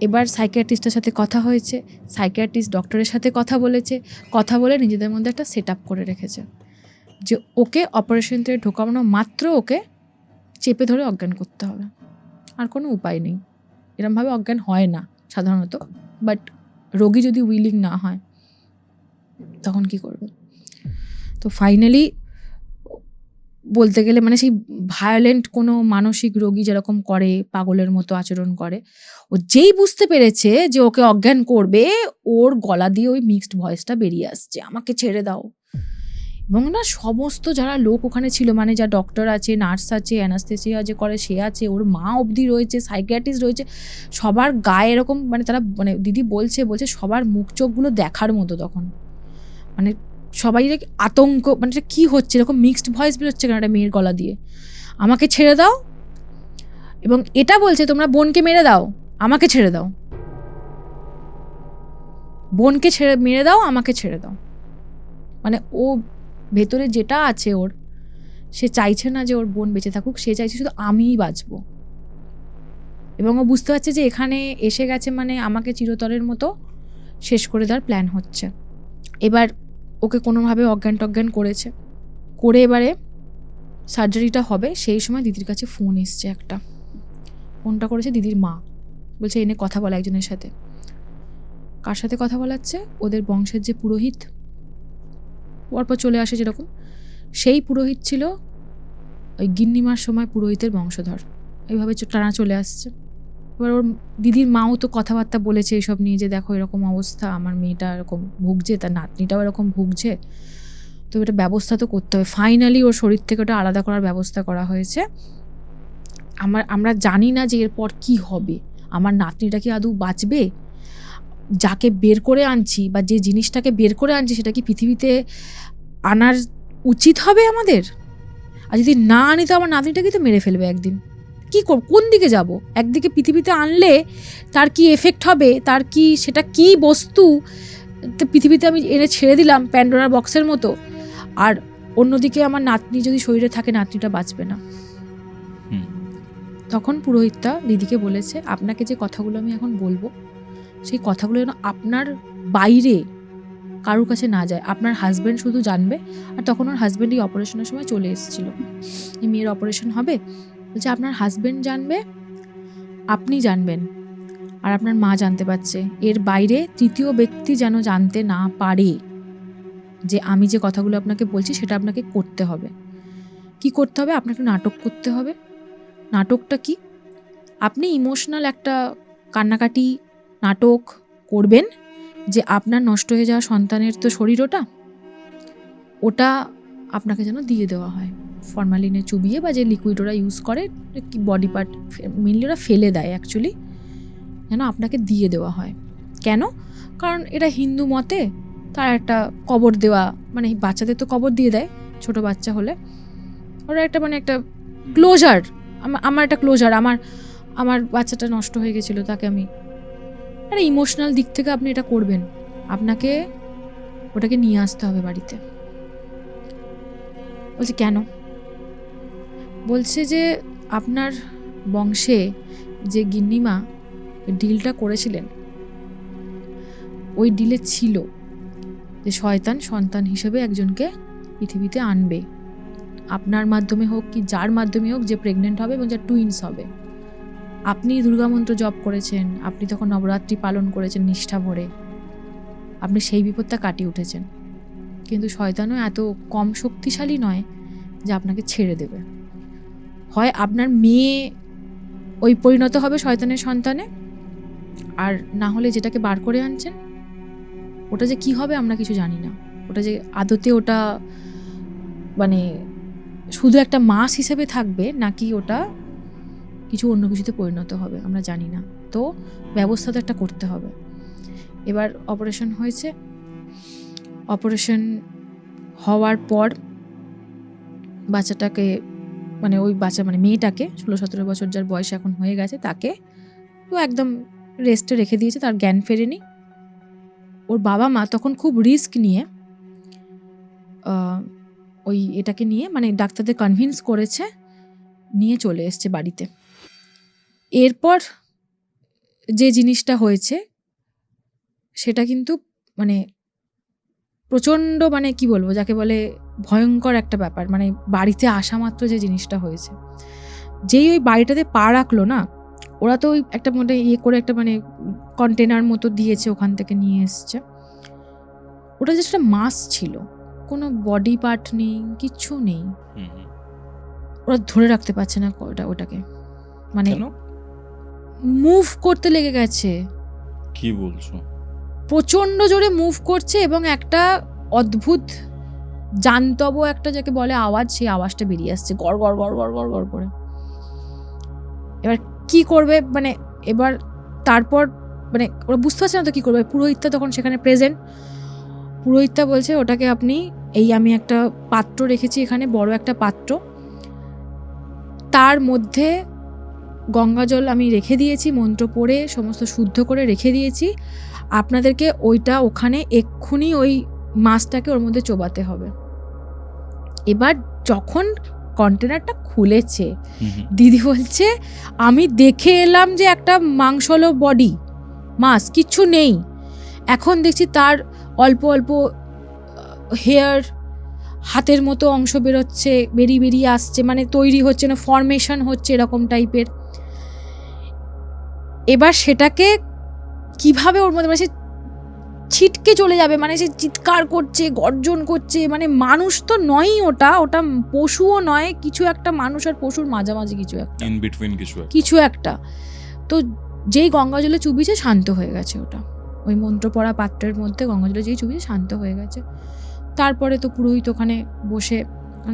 এবার সাইকিয়াট্রিস্টের সাথে কথা হয়েছে, সাইকিয়াট্রিস্ট ডক্টরের সাথে কথা বলেছে, কথা বলে নিজেদের মধ্যে একটা সেট আপ করে রেখেছে যে ওকে অপারেশন থেকে ঢোকানো মাত্র ওকে চেপে ধরে অজ্ঞান করতে হবে, আর কোনো উপায় নেই। এরমভাবে অজ্ঞান হয় না সাধারণত, বাট রোগী যদি উইলিং না হয় তখন কি করবে? তো ফাইনালি বলতে গেলে মানে সেই ভায়োলেন্ট কোনো মানসিক রোগী যেরকম করে, পাগলের মতো আচরণ করে, ও যেই বুঝতে পেরেছে যে ওকে অজ্ঞান করবে, ওর গলা দিয়ে ওই মিক্সড ভয়েসটা বেরিয়ে আসছে, আমাকে ছেড়ে দাও। এবং না সমস্ত যারা লোক ওখানে ছিল, মানে যা ডক্টর আছে, নার্স আছে, অ্যানাস্থেসিয়া যে করে সে আছে, ওর মা অবধি রয়েছে, সাইকিয়াট্রিস্ট রয়েছে, সবার গায়ে এরকম মানে তারা মানে দিদি বলছে সবার মুখ চোখগুলো দেখার মতো তখন। মানে সবাই আতঙ্ক, মানে এটা কী হচ্ছে, এরকম মিক্সড ভয়েস বেরোচ্ছে কেন একটা মেয়ের গলা দিয়ে? আমাকে ছেড়ে দাও, এবং এটা বলছে তোমরা বোনকে মেরে দাও, আমাকে ছেড়ে দাও, বোনকে মেরে দাও, আমাকে ছেড়ে দাও। মানে ও ভেতরে যেটা আছে ওর, সে চাইছে না যে ওর বোন বেঁচে থাকুক, সে চাইছে শুধু আমিই বাঁচবো। এবং ও বুঝতে পারছে যে এখানে এসে গেছে মানে আমাকে চিরতরের মতো শেষ করে দেওয়ার প্ল্যান হচ্ছে। এবার ওকে কোনোভাবে অজ্ঞান করেছে, করে এবারে সার্জারিটা হবে। সেই সময় দিদির কাছে ফোন এসছে একটা, ফোনটা করেছে দিদির মা, বলছে এনে কথা বলা একজনের সাথে। কার সাথে কথা বলাচ্ছে? ওদের বংশের যে পুরোহিত পরপর চলে আসে যেরকম, সেই পুরোহিত ছিল ওই গিন্নিমার সময় পুরোহিতের বংশধর, এইভাবে টানা চলে আসছে। এবার ওর দিদির মাও তো কথাবার্তা বলেছে এইসব নিয়ে, যে দেখো এরকম অবস্থা, আমার মেয়েটা এরকম ভুগছে, তার নাতনিটাও এরকম ভুগছে, তো এটা ব্যবস্থা তো করতে হবে। ফাইনালি ওর শরীর থেকে ওটা আলাদা করার ব্যবস্থা করা হয়েছে। আমরা জানি না যে এরপর কি হবে, আমার নাতনিটা কি আদৌ বাঁচবে, যাকে বের করে আনছি বা যে জিনিসটাকে বের করে আনছি সেটা কি পৃথিবীতে আনার উচিত হবে আমাদের? আর যদি না আনি তো আমার নাতনিটাকে তো মেরে ফেলবে একদিন। কী করব, কোন দিকে যাব? একদিকে পৃথিবীতে আনলে তার কি এফেক্ট হবে, তার কি সেটা কি বস্তু পৃথিবীতে আমি এনে ছেড়ে দিলাম প্যান্ডোরার বক্সের মতো, আর অন্যদিকে আমার নাতনি যদি শরীরে থাকে, নাতনিটা বাঁচবে না। হুম। তখন পুরোহিতটা দিদিকে বলেছে, আপনাকে যে কথাগুলো আমি এখন বলবো, সেই কথাগুলো যেন আপনার বাইরে কারোর কাছে না যায়, আপনার হাজব্যান্ড শুধু জানবে। আর তখন ওর হাজব্যান্ড এই অপারেশনের সময় চলে এসেছিল, এই মেয়ের অপারেশন হবে। বলছে আপনার হাজব্যান্ড জানবে, আপনি জানবেন, আর আপনার মা জানতে পারছে, এর বাইরে তৃতীয় ব্যক্তি যেন জানতে না পারে যে আমি যে কথাগুলো আপনাকে বলছি সেটা আপনাকে করতে হবে। কি করতে হবে? আপনাকে নাটক করতে হবে। নাটকটা কি? আপনি ইমোশনাল একটা কান্নাকাটি নাটক করবেন যে আপনার নষ্ট হয়ে যাওয়া সন্তানের তো শরীর ওটা আপনাকে যেন দিয়ে দেওয়া হয়, ফরমালিনে চুবিয়ে, বা যে লিকুইড ওরা ইউজ করে বডি পার্ট মেনলি ওরা ফেলে দেয় অ্যাকচুয়ালি, যেন আপনাকে দিয়ে দেওয়া হয়। কেন? কারণ এটা হিন্দু মতে তার একটা কবর দেওয়া, মানে বাচ্চাদের তো কবর দিয়ে দেয় ছোট বাচ্চা হলে, ওরা একটা মানে একটা ক্লোজার, আমার একটা ক্লোজার, আমার বাচ্চাটা নষ্ট হয়ে গেছিলো, তাকে আমি একটা ইমোশনাল দিক থেকে আপনি এটা করবেন, আপনাকে ওটাকে নিয়ে আসতে হবে বাড়িতে। বলছে কেন? বলছে যে আপনার বংশে যে গিন্নিমা ডিলটা করেছিলেন, ওই ডিলে ছিল যে শয়তান সন্তান হিসেবে একজনকে পৃথিবীতে আনবে, আপনার মাধ্যমে হোক কি যার মাধ্যমে হোক, যে প্রেগনেন্ট হবে এবং যার টুইন্স হবে। আপনি দুর্গামন্ত্র জপ করেছেন, আপনি তখন নবরাত্রি পালন করেছেন নিষ্ঠা ভরে, আপনি সেই বিপদটা কাটিয়ে উঠেছেন। কিন্তু শয়তানও এত কম শক্তিশালী নয় যে আপনাকে ছেড়ে দেবে। হয় আপনার মেয়ে ওই পরিণত হবে শয়তানের সন্তানে, আর না হলে যেটাকে বার করে আনছেন ওটা যে কি হবে আমরা কিছু জানি না। ওটা যে আদতে ওটা মানে শুধু একটা মাস হিসেবে থাকবে নাকি ওটা কিছু অন্য কিছুতে পরিণত হবে আমরা জানি না। তো ব্যবস্থা তো একটা করতে হবে। এবার অপারেশন হয়েছে, অপারেশন হওয়ার পর বাচ্চাটাকে মানে ওই বাচ্চা মানে মেয়েটাকে 16-17 বছর যার বয়স এখন হয়ে গেছে, তাকে তো একদম রেস্টে রেখে দিয়েছে, তার জ্ঞান ফেরেনি। ওর বাবা মা তখন খুব রিস্ক নিয়ে ওই এটাকে নিয়ে মানে ডাক্তারদের কনভিন্স করেছে, নিয়ে চলে এসছে বাড়িতে। এরপর যে জিনিসটা হয়েছে সেটা কিন্তু মানে প্রচণ্ড মানে কি বলবো, যাকে বলে ভয়ঙ্কর একটা ব্যাপার। মানে বাড়িতে আসা মাত্র যে জিনিসটা হয়েছে, যেই ওই বাড়িটাতে পা রাখলো না, ওরা তো ওই একটা মানে ইয়ে করে একটা মানে কন্টেনার মতো দিয়েছে, ওখান থেকে নিয়ে এসছে। ওটা যে একটা মাস ছিল, কোনো বডি পার্ট নেই, কিচ্ছু নেই। ওরা ধরে রাখতে পারছে না ওটাকে, মানে মুভ করতে লেগে গেছে। কি বলছো? প্রচণ্ড জোরে মুভ করছে এবং একটা অদ্ভুত জান্তব একটা যাকে বলে আওয়াজ, সেই আওয়াজটা বেরিয়ে আসছে গড় গড় গড় গড় গড় গড় করে। এবার কি করবে মানে, এবার তারপর মানে ওরা বুঝতে পারছে না তো কি করবে। পুরোহিতটা তখন সেখানে প্রেজেন্ট। পুরোহিতটা বলছে ওটাকে আপনি আমি একটা পাত্র রেখেছি এখানে, বড় একটা পাত্র, তার মধ্যে গঙ্গাজল আমি রেখে দিয়েছি, মন্ত্র পড়ে সমস্ত শুদ্ধ করে রেখে দিয়েছি। আপনাদেরকে ওইটা ওখানে এক্ষুনি ওই মাছটাকে ওর মধ্যে চোবাতে হবে। এবার যখন কন্টেনারটা খুলেছে, দিদি বলছে আমি দেখে এলাম যে একটা মাংসলো বডি, মাছ, কিচ্ছু নেই। এখন দেখছি তার অল্প অল্প হেয়ার, হাতের মতো অংশ বেরোচ্ছে, বেরিয়ে আসছে, মানে তৈরি হচ্ছে না, ফর্মেশন হচ্ছে এরকম টাইপের। এবার সেটাকে কিভাবে ওর মধ্যে মানে সে ছিটকে চলে যাবে, মানে সে চিৎকার করছে, গর্জন করছে, মানে মানুষ তো নয়ই, ওটা পশুও নয়, কিছু একটা মানুষ আর পশুর মাঝামাঝি কিছু একটা, ইন বিটুইন কিছু একটা। তো যেই গঙ্গাজলে চুবিছে শান্ত হয়ে গেছে ওটা, ওই মন্ত্র পড়া পাত্রের মধ্যে গঙ্গাজলে যেই চুবিছে শান্ত হয়ে গেছে। তারপরে তো পুরোহিত ওখানে বসে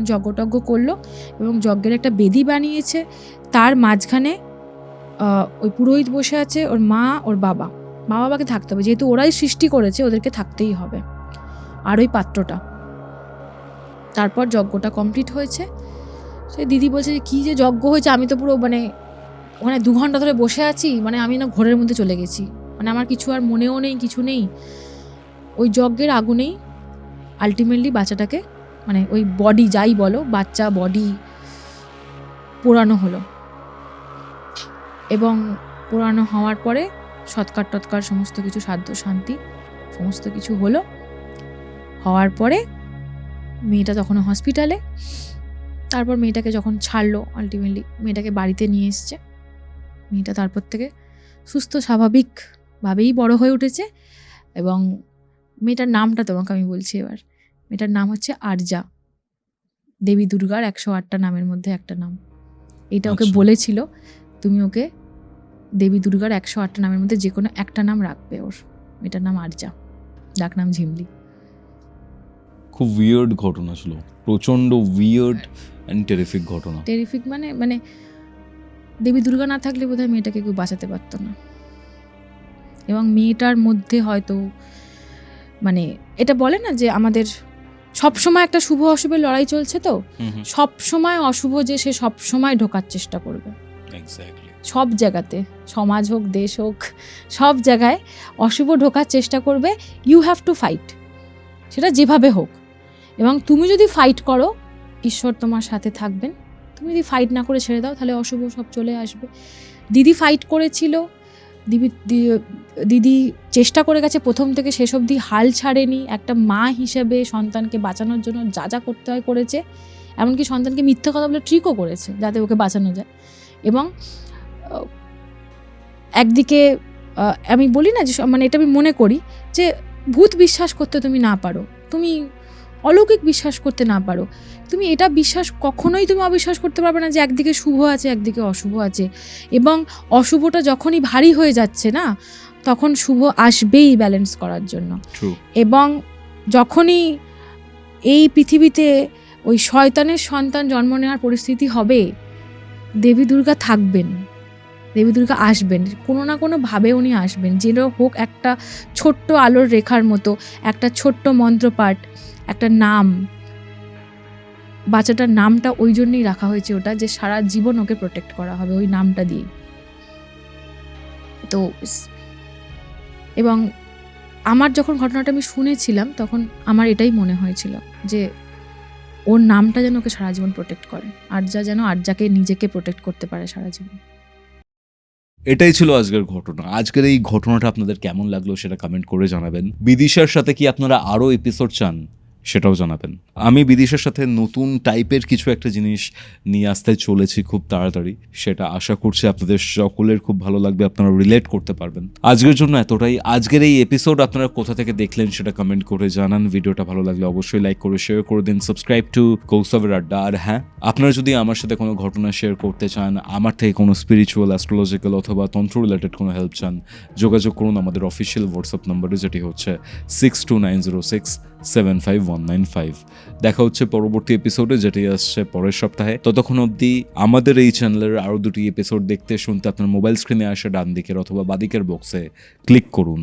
যজ্ঞটজ্ঞ করলো এবং যজ্ঞের একটা বেদি বানিয়েছে, তার মাঝখানে ওই পুরোহিত বসে আছে, ওর মা, ওর বাবা, মা বাবাকে থাকতে হবে, যেহেতু ওরাই সৃষ্টি করেছে ওদেরকে থাকতেই হবে, আর ওই পাত্রটা। তারপর যজ্ঞটা কমপ্লিট হয়েছে। সে দিদি বলছে কী যে যজ্ঞ হয়েছে, আমি তো পুরো মানে ওখানে 2 ঘন্টা ধরে বসে আছি, মানে আমি না ঘোরের মধ্যে চলে গেছি, মানে আমার কিছু আর মনেও নেই, কিছু নেই। ওই যজ্ঞের আগুনেই আলটিমেটলি বাচ্চাটাকে মানে ওই বডি যাই বলো, বাচ্চা বডি পোড়ানো হলো, এবং পোড়ানো হওয়ার পরে সৎকার টৎকার সমস্ত কিছু, সাধ্য শান্তি সমস্ত কিছু হলো। হওয়ার পরে মেয়েটা তখনও হসপিটালে। তারপর মেয়েটাকে যখন ছাড়লো, আলটিমেটলি মেয়েটাকে বাড়িতে নিয়ে এসছে। মেয়েটা তারপর থেকে সুস্থ স্বাভাবিকভাবেই বড় হয়ে উঠেছে। এবং মেয়েটার নামটা তোমাকে আমি বলছি এবার। মেয়েটার নাম হচ্ছে আরজা, দেবী দুর্গার 108টা নামের মধ্যে একটা নাম। এটা ওকে বলেছিল, তুমি ওকে দেবী দুর্গার 108টা নামের মধ্যে যে কোনো একটা নাম রাখবে ওর। মেয়েটার নাম আরজা, ডাক নাম ঝিমলি। খুব উইয়ার্ড ঘটনা ছিল, প্রচন্ড উইয়ার্ড অ্যান্ড টেরিফিক ঘটনা। টেরিফিক মানে দেবী দুর্গা না থাকলে বোধহয় মেয়েটাকে কেউ বাঁচাতে পারতো না। এবং মেয়েটার মধ্যে হয়তো মানে এটা বলে না যে আমাদের সব সময় একটা শুভ অশুভের লড়াই চলছে, তো সব সময় অশুভ যে সে সব সময় ঢোকার চেষ্টা করবে। সব জায়গাতে, সমাজ হোক, দেশ হোক, সব জায়গায় অশুভ ঢোকার চেষ্টা করবে। ইউ হ্যাভ টু ফাইট, সেটা যেভাবে হোক। এবং তুমি যদি ফাইট করো, ঈশ্বর তোমার সাথে থাকবেন। তুমি যদি ফাইট না করে ছেড়ে দাও, তাহলে অশুভ সব চলে আসবে। দিদি ফাইট করেছিল, দিদি চেষ্টা করে গেছে প্রথম থেকে শেষ অবধি, হাল ছাড়েনি। একটা মা হিসেবে সন্তানকে বাঁচানোর জন্য যা যা করতে হয় করেছে। এমনকি সন্তানকে মিথ্যে কথা বলে ট্রিকও করেছে যাতে ওকে বাঁচানো যায়। এবং একদিকে আমি বলি না যে মানে এটা আমি মনে করি যে ভূত বিশ্বাস করতে তুমি না পারো, তুমি অলৌকিক বিশ্বাস করতে না পারো, তুমি এটা বিশ্বাস কখনোই তুমি অবিশ্বাস করতে পারবে না যে একদিকে শুভ আছে একদিকে অশুভ আছে। এবং অশুভটা যখনই ভারী হয়ে যাচ্ছে না, তখন শুভ আসবেই ব্যালেন্স করার জন্য। এবং যখনই এই পৃথিবীতে ওই শয়তানের সন্তান জন্ম নেওয়ার পরিস্থিতি হবে, দেবী দুর্গা থাকবেন, দেবী দুর্গা আসবেন, কোনো না কোনোভাবে উনি আসবেন। যেন হোক একটা ছোট্ট আলোর রেখার মতো, একটা ছোট্ট মন্ত্রপাঠ, একটা নাম। বাচ্চাটার নামটা ওই জন্যই রাখা হয়েছে ওটা, যে সারা জীবন ওকে প্রোটেক্ট করা হবে ওই নামটা দিয়ে। তো এবং আমার যখন ঘটনাটা আমি শুনেছিলাম, তখন আমার এটাই মনে হয়েছিল যে ওর নামটা যেন ওকে সারা জীবন প্রোটেক্ট করে, আরজা যেন আরজাকে নিজেকে প্রোটেক্ট করতে পারে সারা জীবন। এটাই ছিল আজকের ঘটনা। আজকের এই ঘটনাটা আপনাদের কেমন লাগলো সেটা কমেন্ট করে জানাবেন। বিদিশার সাথে কি আপনারা আরও এপিসোড চান সেটাও জানাবেন। আমি বিদিশার সাথে নতুন টাইপের কিছু একটা জিনিস নিয়ে আসতে চলেছি খুব তাড়াতাড়ি, সেটা আশা করছি আপনাদের সকলের খুব ভালো লাগবে, আপনারা রিলেট করতে পারবেন। আজকের জন্য এতটাই। আজকের এই এপিসোড আপনারা কোথা থেকে দেখলেন সেটা কমেন্ট করে জানান। ভিডিওটা ভালো লাগলে অবশ্যই লাইক করে শেয়ার করে দিন, সাবস্ক্রাইব টু কৌস্তবের আড্ডা। আর হ্যাঁ, আপনারা যদি আমার সাথে কোনো ঘটনা শেয়ার করতে চান, আমার থেকে কোনো স্পিরিচুয়াল, অ্যাস্ট্রোলজিক্যাল অথবা তন্ত্র রিলেটেড কোনো হেল্প চান, যোগাযোগ করুন আমাদের অফিসিয়াল হোয়াটসঅ্যাপ নাম্বারে, যেটি হচ্ছে 6290675195। দেখা হচ্ছে পরবর্তী এপিসোডে, যেটি আসছে পরের সপ্তাহে। ততক্ষণ অবধি আমাদের এই চ্যানেলের আরও দুটি এপিসোড দেখতে শুনতে আপনার মোবাইল স্ক্রিনে আসে ডান দিকের অথবা বাদিকের বক্সে ক্লিক করুন।